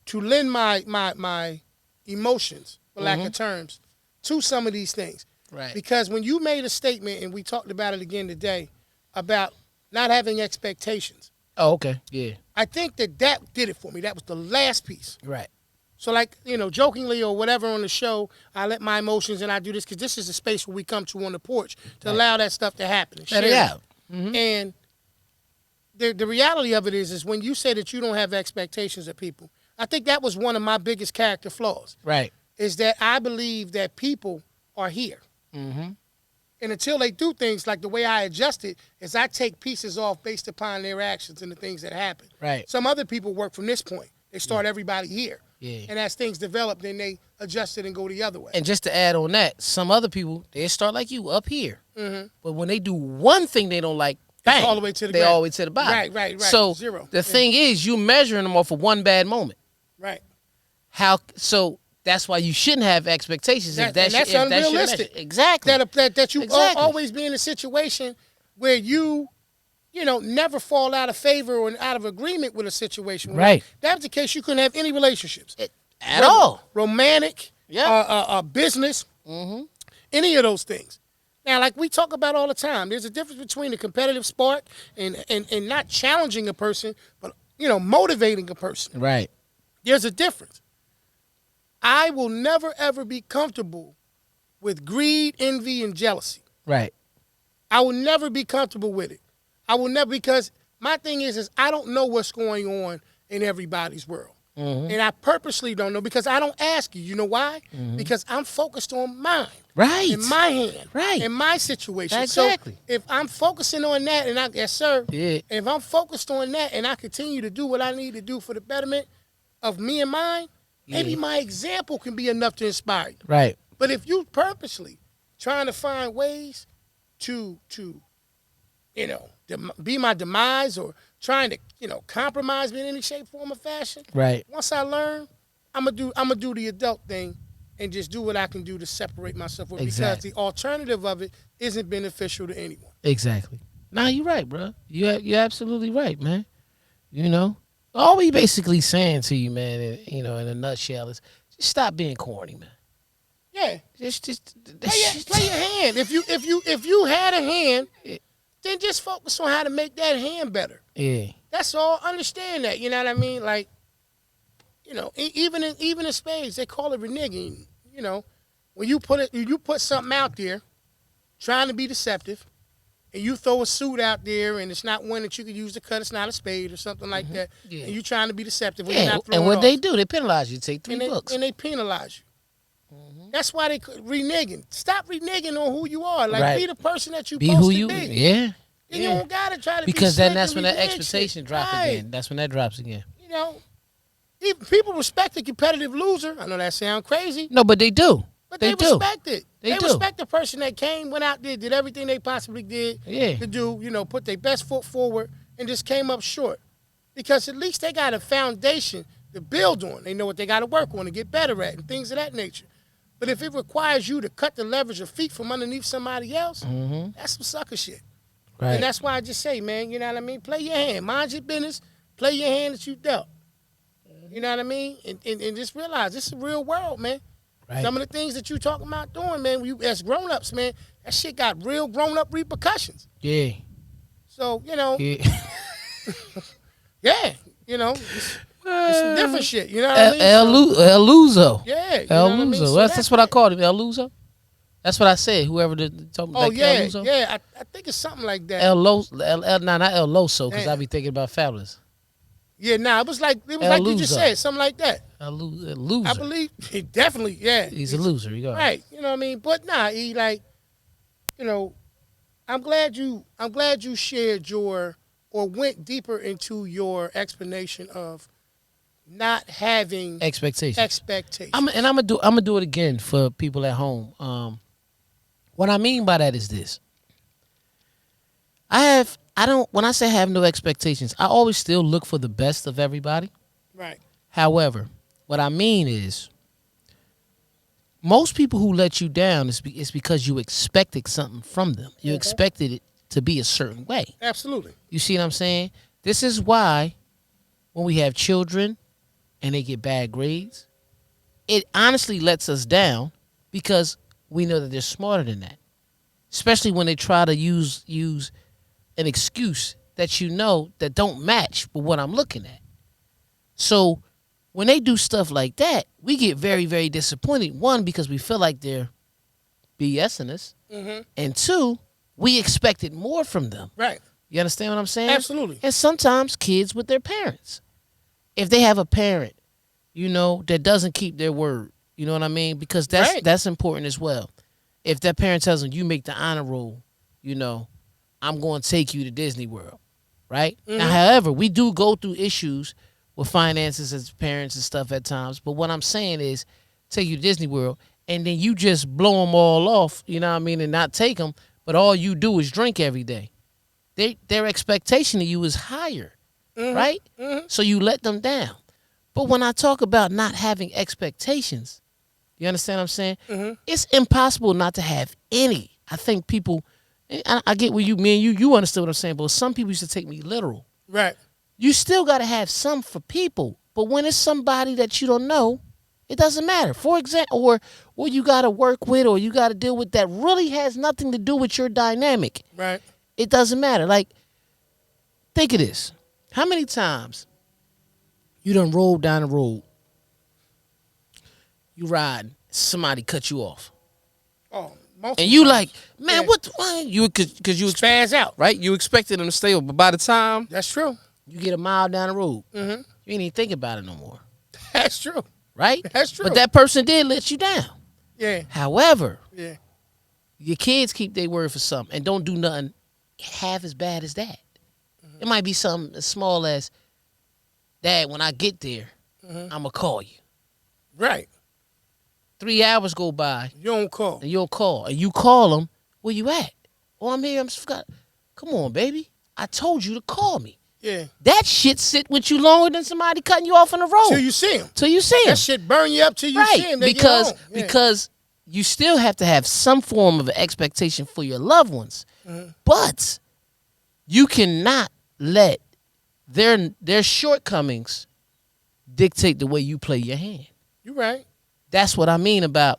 to lend my emotions, for lack of terms, to some of these things. Right. Because when you made a statement, and we talked about it again today, about not having expectations, Oh, okay. Yeah. I think that did it for me. That was the last piece. Right. So, like, jokingly or whatever on the show, I let my emotions and I do this because this is a space where we come to on the porch to allow that stuff to happen. And Let it share out. Mhm. And the reality of it is when you say that you don't have expectations of people, I think that was one of my biggest character flaws, Right. is that I believe that people are here. Mm-hmm. And until they do things, like the way I adjust it is I take pieces off based upon their actions and the things that happen. Right. Some other people work from this point. They start everybody here. Yeah. And as things develop, then they adjust it and go the other way. And just to add on that, some other people, they start like you up here. Mm-hmm. But when they do one thing they don't like, bang, all the way to the they ground. all the way to the bottom. Right. So Zero. the thing is, you measuring them off of one bad moment. Right. So that's why you shouldn't have expectations. And if that's your unrealistic. measure. Exactly. That you Exactly. always be in a situation where you never fall out of favor or out of agreement with a situation. Right. If that's the case, you couldn't have any relationships. At all. Romantic, Yeah. business, Mm-hmm. any of those things. Now, like we talk about all the time, there's a difference between a competitive spark and not challenging a person, but, motivating a person. Right. There's a difference. I will never, ever be comfortable with greed, envy, and jealousy. Right. I will never be comfortable with it. I will never, because my thing is I don't know what's going on in everybody's world. Mm-hmm. And I purposely don't know because I don't ask you. You know why? Mm-hmm. Because I'm focused on mine. Right. In my hand. Right. In my situation. Exactly. So if I'm focusing on that, and yes, sir. Yeah. If I'm focused on that and I continue to do what I need to do for the betterment of me and mine, maybe my example can be enough to inspire you. Right. But if you purposely trying to find ways to be my demise or trying to, compromise me in any shape, form, or fashion, Right. once I learn, I'm gonna do the adult thing and just do what I can do to separate myself from it, Exactly. because the alternative of it isn't beneficial to anyone. Exactly. Nah, you're right, bro. You're absolutely right, man. All we basically saying to you, man, in a nutshell, is just stop being corny, man. Yeah. Just Play your hand. If you had a hand, then just focus on how to make that hand better. Yeah. That's all. Understand that. You know what I mean? Like, even in spades, they call it reneging. When you put something out there, trying to be deceptive, and you throw a suit out there, and it's not one that you could use to cut. It's not a spade or something like that. Yeah. And you trying to be deceptive. When you're Yeah. not throwing And what off. they do, they penalize you. Take and $3. they penalize you. That's why they reneging. Stop reneging on who you are. Like, Right. be the person that you Be supposed who to you. be. Yeah. And you don't gotta try to Because be then slick that's and when that renege expectation shit. drop Right. again. That's when that drops again. Even people respect a competitive loser. I know that sounds crazy, No, but they do. but They they do. respect it. They do. respect the person that went out there, did everything they possibly did Yeah. to do, put their best foot forward and just came up short. Because at least they got a foundation to build on. They know what they got to work on to get better at and things of that nature. But if it requires you to cut the leverage of feet from underneath somebody else, that's some sucker shit. Right. And that's why I just say, man, you know what I mean? Play your hand. Mind your business. Play your hand that you dealt. You know what I mean? And just realize this is a real world, man. Right. Some of the things that you talking about doing, man, as grown-ups, man, that shit got real grown-up repercussions. Yeah. So, Yeah. yeah, it's some different shit. You know what I mean? El Luzo. Yeah. You El know what I mean? Luzo. So That's what I called him. El Luzo. That's what I said. Whoever told me. Oh Like yeah, El Luso? yeah. I think it's something like that. Not El Loso, because I Damn. be thinking about Fabulous. Yeah, nah. It was like El you just Luso. said, something like that. A loser. I believe definitely. Yeah, He's a loser. You got right. You know what I mean? But nah, he like, you know, I'm glad you shared your or went deeper into your explanation of not having expectations. expectations. I'm gonna do it again for people at home. What I mean by that is this. When I say have no expectations, I always still look for the best of everybody. Right. However, what I mean is most people who let you down is because you expected something from them. You expected it to be a certain way. Absolutely. You see what I'm saying? This is why when we have children and they get bad grades, it honestly lets us down because we know that they're smarter than that. Especially when they try to use an excuse that you know that don't match with what I'm looking at. So when they do stuff like that, we get very, very disappointed. One, because we feel like they're BSing us. Mm-hmm. And two, we expected more from them. Right. You understand what I'm saying? Absolutely. And sometimes kids with their parents. If they have a parent, that doesn't keep their word, you know what I mean? Because that's important as well. If that parent tells them, you make the honor roll, I'm going to take you to Disney World, right? Mm-hmm. Now, however, we do go through issues with finances as parents and stuff at times. But what I'm saying is take you to Disney World and then you just blow them all off, you know what I mean, and not take them. But all you do is drink every day. Their expectation of you is higher, right? Mm-hmm. So you let them down. But when I talk about not having expectations, you understand what I'm saying? Mm-hmm. It's impossible not to have any. I think people, I get where you understood what I'm saying, but some people used to take me literal. Right. You still got to have some for people. But when it's somebody that you don't know, it doesn't matter. For example, or you got to work with or you got to deal with that really has nothing to do with your dynamic. Right. It doesn't matter. Like, think of this. How many times you done rolled down the road, you ride, somebody cut you off. Oh, and you like, man, what? Because you spaz out, right? You expected them to stay over, but by the time that's true, you get a mile down the road, mm-hmm. you ain't even think about it no more. That's true, right? That's true. But that person did let you down. Yeah. However, yeah, your kids keep their word for something and don't do nothing half as bad as that. Mm-hmm. It might be something as small as, Dad, when I get there, I'm gonna call you. Right. 3 hours go by. You don't call. And you don't call. And you call them, where you at? Oh, I'm here. I'm just forgot. Come on, baby. I told you to call me. Yeah. That shit sit with you longer than somebody cutting you off on the road. Till you see him. That shit burn you up till you see him. Because you still have to have some form of an expectation for your loved ones. Mm-hmm. But you cannot let their shortcomings dictate the way you play your hand. You're right. That's what I mean about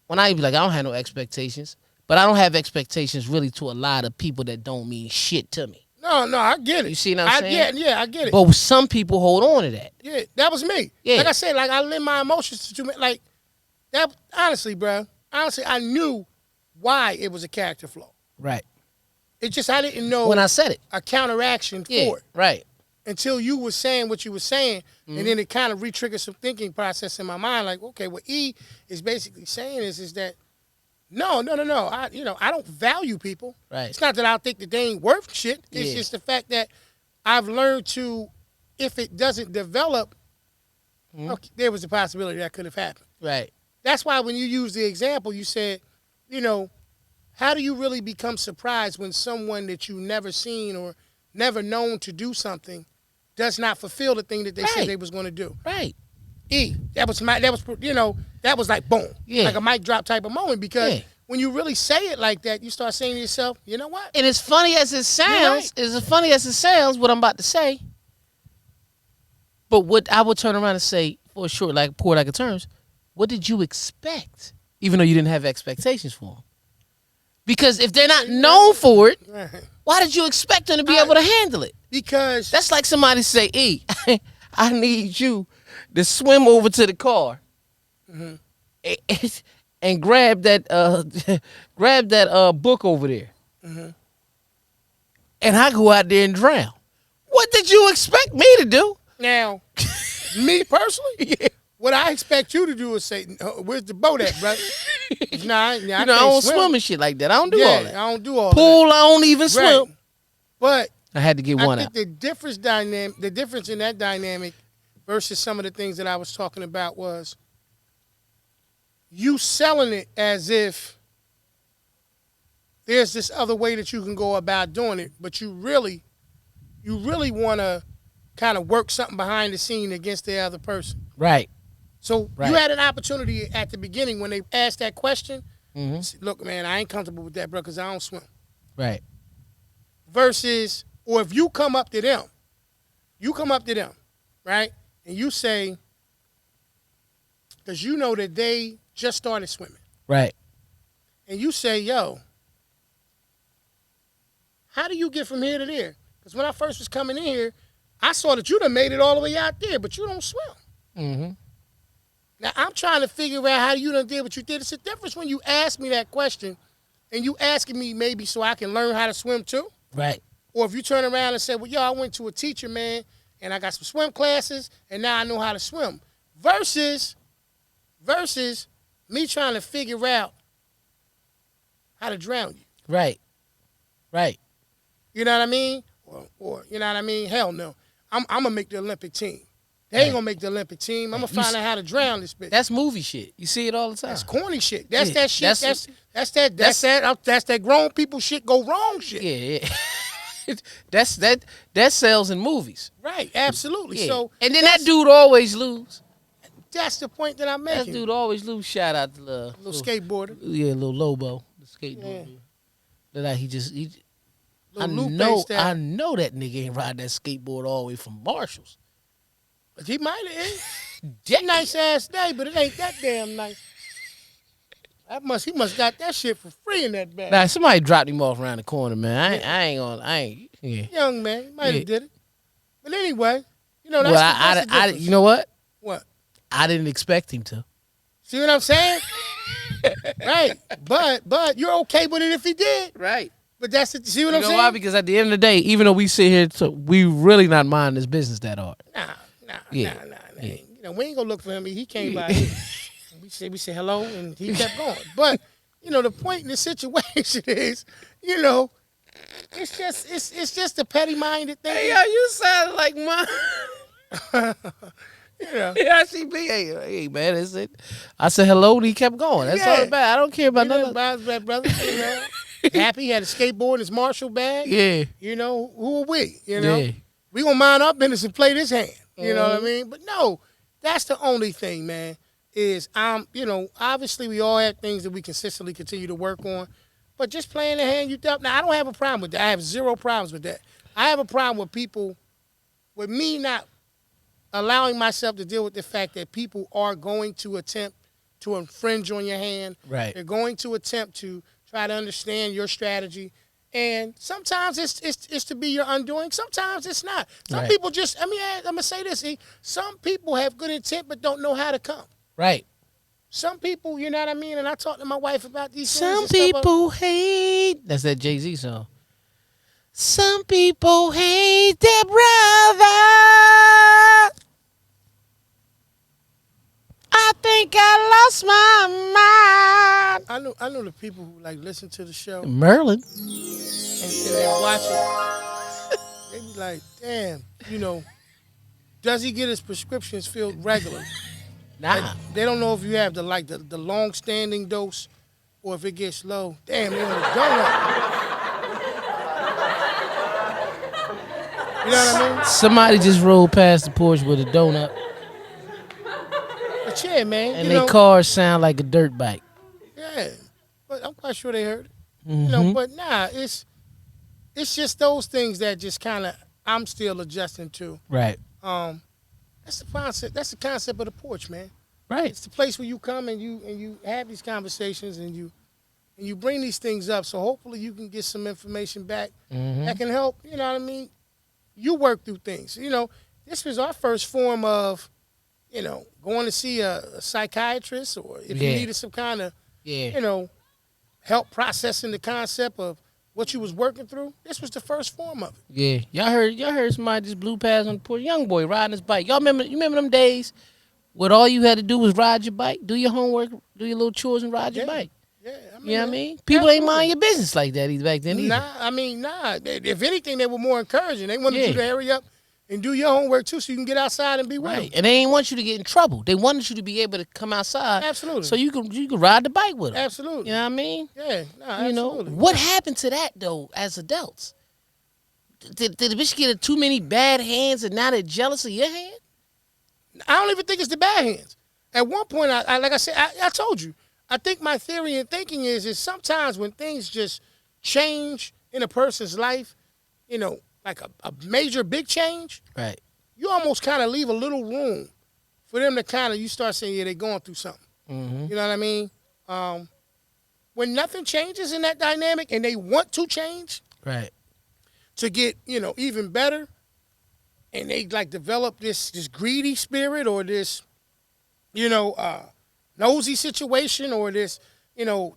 when I be like, I don't have no expectations, but I don't have expectations really to a lot of people that don't mean shit to me. No, I get it. You see what I'm saying? Yeah, I get it. But some people hold on to that. Yeah, that was me. Yeah. Like I said, like I lend my emotions to like that. Honestly, bro. Honestly, I knew why it was a character flaw. Right. It just I didn't know when I said it a counteraction for it. Right. Until you were saying what you were saying, and then it kind of re-triggered some thinking process in my mind. Like, okay, what E is basically saying is that no. I don't value people. Right. It's not that I think that they ain't worth shit. It's just the fact that I've learned to, if it doesn't develop, okay, there was a possibility that could have happened. Right. That's why when you use the example, you said, how do you really become surprised when someone that you've never seen or never known to do something does not fulfill the thing that they said they was going to do? Right. That was like boom. Yeah. Like a mic drop type of moment because when you really say it like that, you start saying to yourself, you know what? And as funny as it sounds, what I'm about to say, but what I would turn around and say for sure, like poor like it terms, what did you expect? Even though you didn't have expectations for them. Because if they're not known for it, why did you expect them to be able to handle it? Because that's like somebody say, E, I need you to swim over to the car and grab that grab that book over there, Mhm. and I go out there and drown. What did you expect me to do? Now, me personally, Yeah. what I expect you to do is say, "Where's the boat at, brother?" Nah, I I can't don't swim. swim and shit like that. I don't do Yeah, all that. I don't do all that. Pool, I don't even swim. Right. But I had to get I one think out. the difference in that dynamic versus some of the things that I was talking about was you selling it as if there's this other way that you can go about doing it, but you really want to kind of work something behind the scene against the other person. Right. So Right. you had an opportunity at the beginning when they asked that question. Mm-hmm. Look, man, I ain't comfortable with that, bro, because I don't swim. Right. Versus, or if you come up to them, right, and you say, because you know that they just started swimming, Right. and you say, yo, how do you get from here to there? Because when I first was coming in here, I saw that you done made it all the way out there, but you don't swim. Mm-hmm. Now, I'm trying to figure out how you done did what you did. It's a difference when you ask me that question and you asking me maybe so I can learn how to swim too. Right. Or if you turn around and say, well, yo, I went to a teacher, man, and I got some swim classes, and now I know how to swim. Versus me trying to figure out how to drown you. Right. Right. You know what I mean? Or you know what I mean? Hell no. I'm going to make the Olympic team. They ain't going to make the Olympic team. I'm going to find out how to drown this bitch. That's movie shit. You see it all the time. That's corny shit. That's Yeah, that shit. that's- That's that grown people shit go wrong shit. Yeah. that sells in movies. Right, absolutely. Yeah. So and then that dude always lose. that's the point that I'm That making. dude always lose. Shout out to Little skateboarder. Yeah, little Lobo, the skateboarder. Yeah. That I Little Lupe know style. I know that nigga ain't ride that skateboard all the way from Marshalls. But he might have. Yeah. Nice ass day, but it ain't that damn nice. He must got that shit for free in that bag. Nah, somebody dropped him off around the corner, man. Yeah. Young man, he might have Yeah. did it. But anyway, you know that's, Well, that's the I, difference. you know what? What? I didn't expect him to. See what I'm saying? Right. But you're okay with it if he did. Right. But that's it. See what You I'm know saying? why? Because at the end of the day, even though we sit here, we really not mind this business that hard. Nah. Yeah. Yeah. You know, we ain't gonna look for him. He came by here. We said hello, and he kept going. But you know, the point in the situation is, you know, it's just a petty-minded thing. Hey, yo, you sound like mine. You know, Yeah, she be. Hey, man, that's it. I said hello, and he kept going. That's all Yeah. about. I don't care about you know, nothing. Bob's brother. You know, happy he had a skateboard in his Marshall bag. Yeah, You know, who are we? You know, yeah, we gonna mind our business and play this hand. You know what I Mhm. mean? But no, that's the only thing, man. Is you know, obviously we all have things that we consistently continue to work on, but just playing the hand you dealt. Now I don't have a problem with that. I have zero problems with that. I have a problem with people, with me not allowing myself to deal with the fact that people are going to attempt to infringe on your hand. right. They're going to attempt to try to understand your strategy. And sometimes it's to be your undoing. Sometimes it's not. Some Right. people just, I'm going to say this, some people have good intent but don't know how to come. Right. Some people, you know what I mean? And I talk to my wife about these Some things. and stuff. people hate. That's that Jay-Z song. Some people hate their brother. I think I lost my mind. I know the people who like listen to the show and Merlin. they watch it. They be like, damn, you know, does he get his prescriptions filled regularly? Nah. They don't know if you have the long standing dose or if it gets low. Damn, they on a donut. You know what I mean? Somebody just rolled past the porch with a donut, But yeah, man. and you their know, cars sound like a dirt bike. yeah. But I'm quite sure they heard it. Mm-hmm. You know, but nah, it's just those things that just kind of I'm still adjusting to. Right. That's the concept. That's the concept of the porch, man. Right. It's the place where you come and you have these conversations and you bring these things up. So hopefully you can get some information back that can help. You know what I mean? You work through things. You know, this was our first form of, you know, going to see a psychiatrist, or if you Yeah. needed some kind of Yeah. Help processing the concept of what you was working through. This was the first form of it. Yeah. Y'all heard somebody just blew past on the porch. Young boy riding his bike. Y'all remember? You remember them days when all you had to do was ride your bike, do your homework, do your little chores, and ride your Yeah. bike. Yeah, You know what I mean? People ain't mind your business like that either back then either. Nah. If anything, they were more encouraging. They wanted Yeah. you to hurry up and do your homework too, so you can get outside and be with Right. them. And they ain't want you to get in trouble. They wanted you to be able to come outside. Absolutely. So you can ride the bike with them. Absolutely. You know what I mean? Yeah. Nah, You know absolutely. what happened to that though? As adults, did the bitch get too many bad hands and now they're jealous of your hand? I don't even think it's the bad hands. At one point, I like I said, I told you. I think my theory and thinking is sometimes when things just change in a person's life, like a major big change, Right. you almost kind of leave a little room for them to kind of, you start saying, yeah, they're going through something. Mm-hmm. You know what I mean? When nothing changes in that dynamic and they want to change Right. to get, even better, and they like develop this greedy spirit or this, nosy situation or this,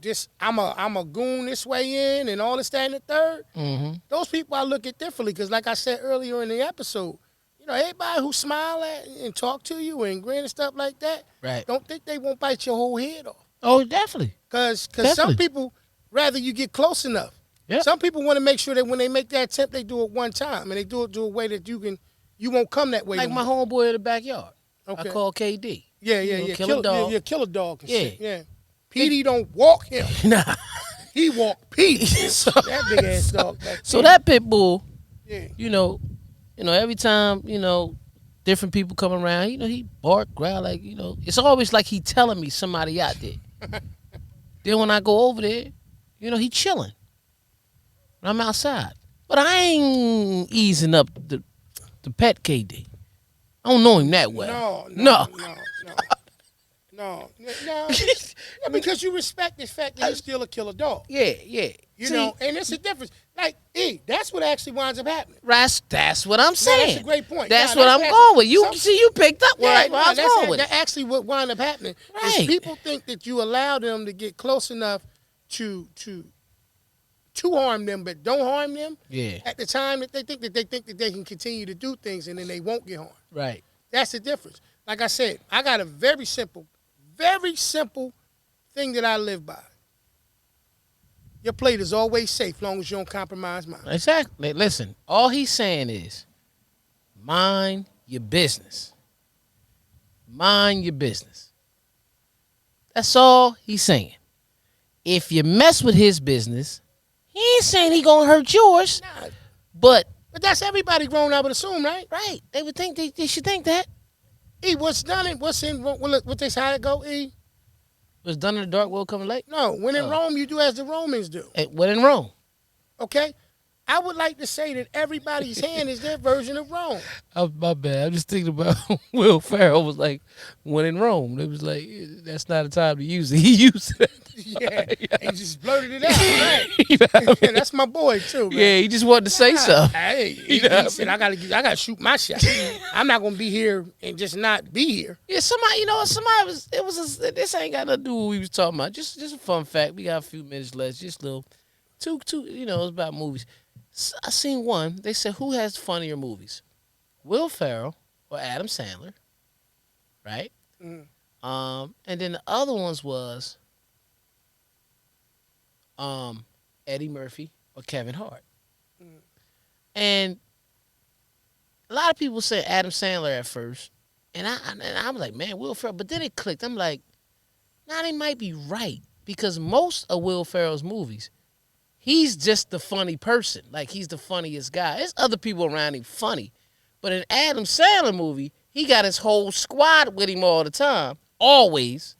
this I'm a goon this way in and all this, that, and the third. Mm-hmm. Those people I look at differently because, like I said earlier in the episode, everybody who smile at and talk to you and grin and stuff like that, Right. don't think they won't bite your whole head off. Oh, definitely. Because some Definitely. people rather you get close enough. Yep. Some people want to make sure that when they make that attempt, they do it one time and they do it a way that you won't come that way. Like no my more. homeboy in the backyard. Okay. I call KD. Yeah. Kill a dog. Yeah, kill a dog and shit. Yeah. Yeah. Petey don't walk him. Nah. He walk Petey. So- that big ass dog. So that pit bull, Yeah. every time, different people come around, he bark, growl, like, it's always like he telling me somebody out there. Then when I go over there, he chilling. I'm outside. But I ain't easing up the pet KD. I don't know him that well. No. Because you respect the fact that he's still a killer dog. Yeah. And it's a difference. Like, that's what actually winds up happening. That's what I'm saying. That's a great point. That's Nah, what that's I'm actually- going with. You picked up where I was going with. That's actually what winds up happening. Right. Is people think that you allow them to get close enough to harm them, but don't harm them. Yeah. At the time that they think that they can continue to do things and then they won't get harmed. Right. That's the difference. Like I said, I got a very simple thing that I live by. Your plate is always safe long as you don't compromise mine. Exactly. Listen, all he's saying is mind your business. Mind your business. That's all he's saying. If you mess with his business, he ain't saying he gonna hurt yours. Nah, But that's everybody grown up would assume, right? right, they would think they should think that. What's done and what's in what they how it go, What's done in the dark will come late. No, when in Rome, you do as the Romans do. When in Rome. Okay? I would like to say that everybody's hand is their version of Rome. Oh, my bad. I'm just thinking about Will Ferrell was like, when in Rome. It was like, that's not a time to use it. He used it. Yeah. He just blurted it out. Right? You know what I mean? Yeah, that's my boy, too, man. Yeah, he just wanted to say something. Hey, he said, I gotta shoot my shot. I'm not gonna be here and just not be here. Yeah, somebody this ain't got nothing to do with what we was talking about. Just a fun fact. We got a few minutes left. Just little, two, it's about movies. I seen one. They said, who has funnier movies? Will Ferrell or Adam Sandler, right? Mm. And then the other ones was Eddie Murphy or Kevin Hart. Mm. And a lot of people said Adam Sandler at first. And I'm like, man, Will Ferrell. But then it clicked. I'm like, nah, they might be right. Because most of Will Ferrell's movies, he's just the funny person. Like, he's the funniest guy. There's other people around him funny. But in Adam Sandler movie, he got his whole squad with him all the time. Always.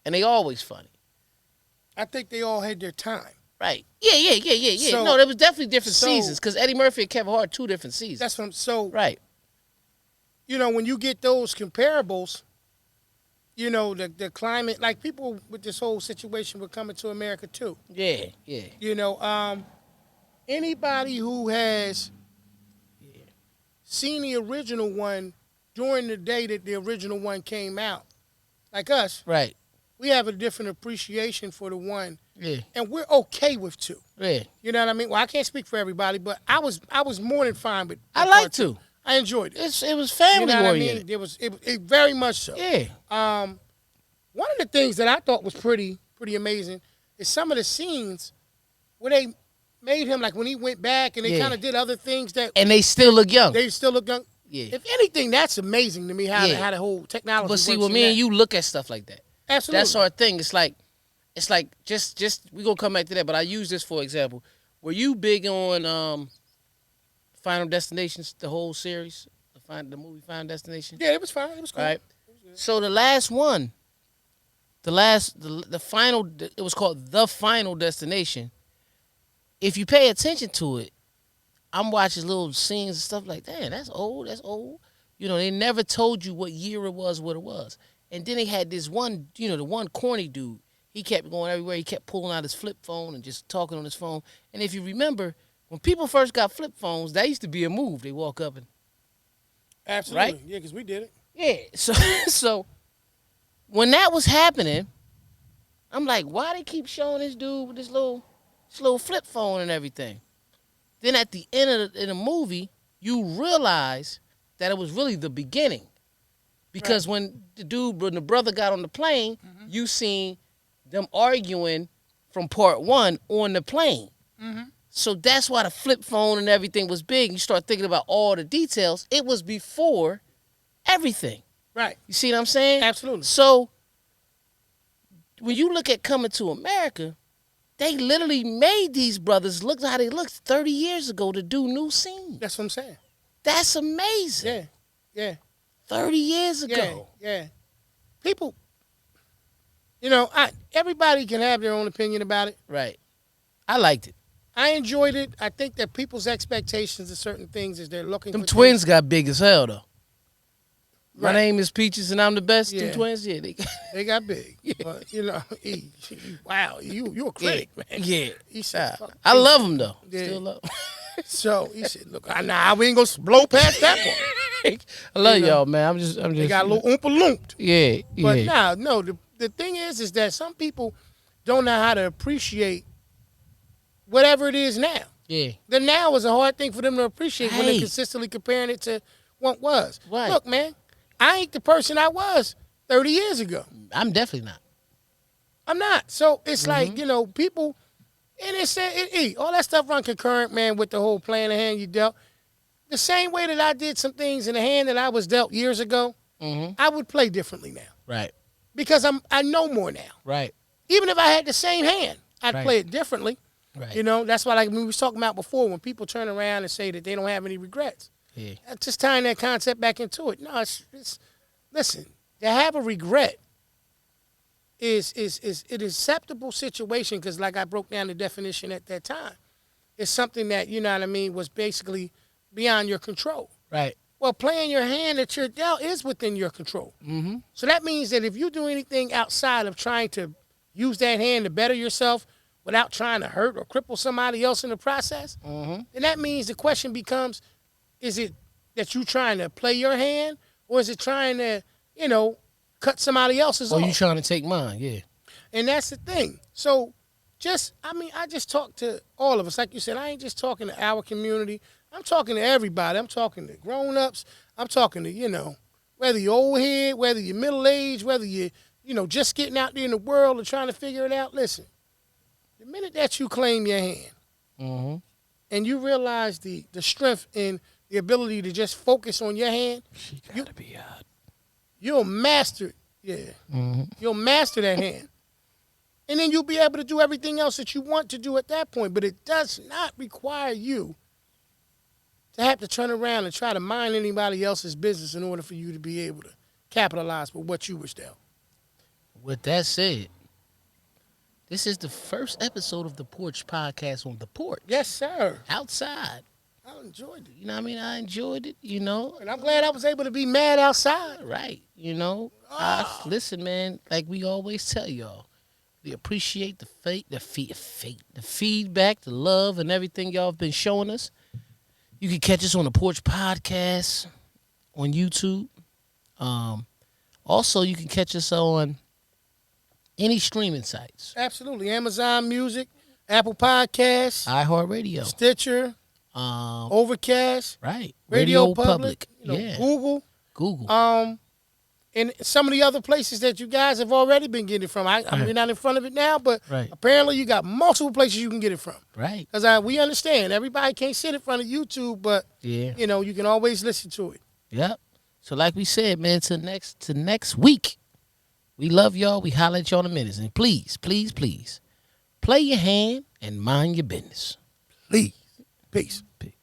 And they always funny. I think they all had their time. Right. Yeah. So- No, there was definitely different so- seasons. Because Eddie Murphy and Kevin Hart, 2 different seasons. That's what I'm so right. When you get those comparables, the climate, like people with this whole situation were coming to America too. Yeah. Anybody who has seen the original one during the day that the original one came out, like us, Right. we have a different appreciation for the one, Yeah. and we're okay with two. Yeah. You know what I mean? Well, I can't speak for everybody, but I was more than fine with. I with like part two. to. I enjoyed it. It was family You know what I oriented. mean? It very much so. Yeah. One of the things that I thought was pretty amazing is some of the scenes where they made him, like when he went back and they kind of did other things that And they still look young. they still look young. Yeah. If anything, that's amazing to me how Yeah. how the whole technology. But see, works when in me that. and you look at stuff like that, Absolutely. that's our thing. It's like just we gonna come back to that. But I use this for example. Were you big on Final Destinations, the whole series, the movie Final Destination? Yeah, it was fine. It was cool. Right. So the last one, the final, it was called The Final Destination. If you pay attention to it, I'm watching little scenes and stuff like that. That's old. That's old. You know, they never told you what year it was, what it was. And then they had this one, you know, the one corny dude. He kept going everywhere. He kept pulling out his flip phone and just talking on his phone. And if you remember, when people first got flip phones, that used to be a move. They walk up and Absolutely. Right? Yeah, because we did it. yeah. So when that was happening, I'm like, why they keep showing this dude with this little flip phone and everything? Then at the end of the movie, you realize that it was really the beginning. Because when the brother got on the plane, you seen them arguing from part one on the plane. So that's why the flip phone and everything was big. You start thinking about all the details. It was before everything. Right. You see what I'm saying? Absolutely. So when you look at Coming to America, they literally made these brothers look how they looked 30 years ago to do new scenes. That's what I'm saying. That's amazing. Yeah. 30 years ago. Yeah. People, you know, everybody can have their own opinion about it. Right. I liked it. I enjoyed it. I think that people's expectations of certain things is they're looking Them for twins things. got big as hell, though. My Right. name is Peaches and I'm the best. Yeah. Them twins, yeah. They got big. But, you know, wow, you a critic, man. Yeah. He said, fuck I me. love them, though. Yeah. Still love 'em. So he said, look, nah, we ain't going to blow past that part. I love You know, y'all, man. I'm just. They got a little oompa-loomped. Yeah. But no, the thing is that some people don't know how to appreciate whatever it is now. Yeah. The now is a hard thing for them to appreciate when they're Right. consistently comparing it to what was. Right. Look, man, I ain't the person I was 30 years ago. I'm definitely not. I'm not. So it's like, you know, people, and it's all that stuff run concurrent, man, with the whole playing the hand you dealt. The same way that I did some things in the hand that I was dealt years ago, I would play differently now Right. because I know more now. Right. Even if I had the same hand, I'd Right. play it differently. Right. You know, that's why, like we was talking about before, when people turn around and say that they don't have any regrets. Yeah. Just tying that concept back into it. No, it's listen, to have a regret is an acceptable situation because, like I broke down the definition at that time, it's something that, you know what I mean, was basically beyond your control. Right. Well, playing your hand that you're dealt is within your control. Mm-hmm. So that means that if you do anything outside of trying to use that hand to better yourself without trying to hurt or cripple somebody else in the process, then that means the question becomes, is it that you trying to play your hand or is it trying to, you know, cut somebody else's Or off? you trying to take mine? Yeah. And that's the thing. So I just talk to all of us. Like you said, I ain't just talking to our community. I'm talking to everybody. I'm talking to grown-ups. I'm talking to, you know, whether you're old head, whether you're middle-aged, whether you're, you know, just getting out there in the world and trying to figure it out. Listen, the minute that you claim your hand and you realize the strength and the ability to just focus on your hand, She gotta be out. you'll master it. Yeah. You'll master that hand. And then you'll be able to do everything else that you want to do at that point. But it does not require you to have to turn around and try to mind anybody else's business in order for you to be able to capitalize with what you was dealt. With that said, this is the first episode of the Porch podcast on the porch. Yes, sir. Outside. I enjoyed it. You know what I mean? I enjoyed it, you know. And I'm glad I was able to be mad outside. Right. You know. Listen, man, like we always tell y'all, we appreciate the feedback, the love, and everything y'all have been showing us. You can catch us on the Porch Podcast on YouTube. Also, you can catch us on Any streaming sites. Absolutely. Amazon Music, Apple Podcasts, iHeartRadio. Stitcher, Overcast, Right. Radio Public, Yeah. Google. And some of the other places that you guys have already been getting it from. We're not in front of it now, but apparently you got multiple places you can get it from. Right. Because we understand everybody can't sit in front of YouTube, but you can always listen to it. Yep. So like we said, man, to next week. We love y'all. We holler at y'all in a minute. And please, please, please, play your hand and mind your business. Please. Peace.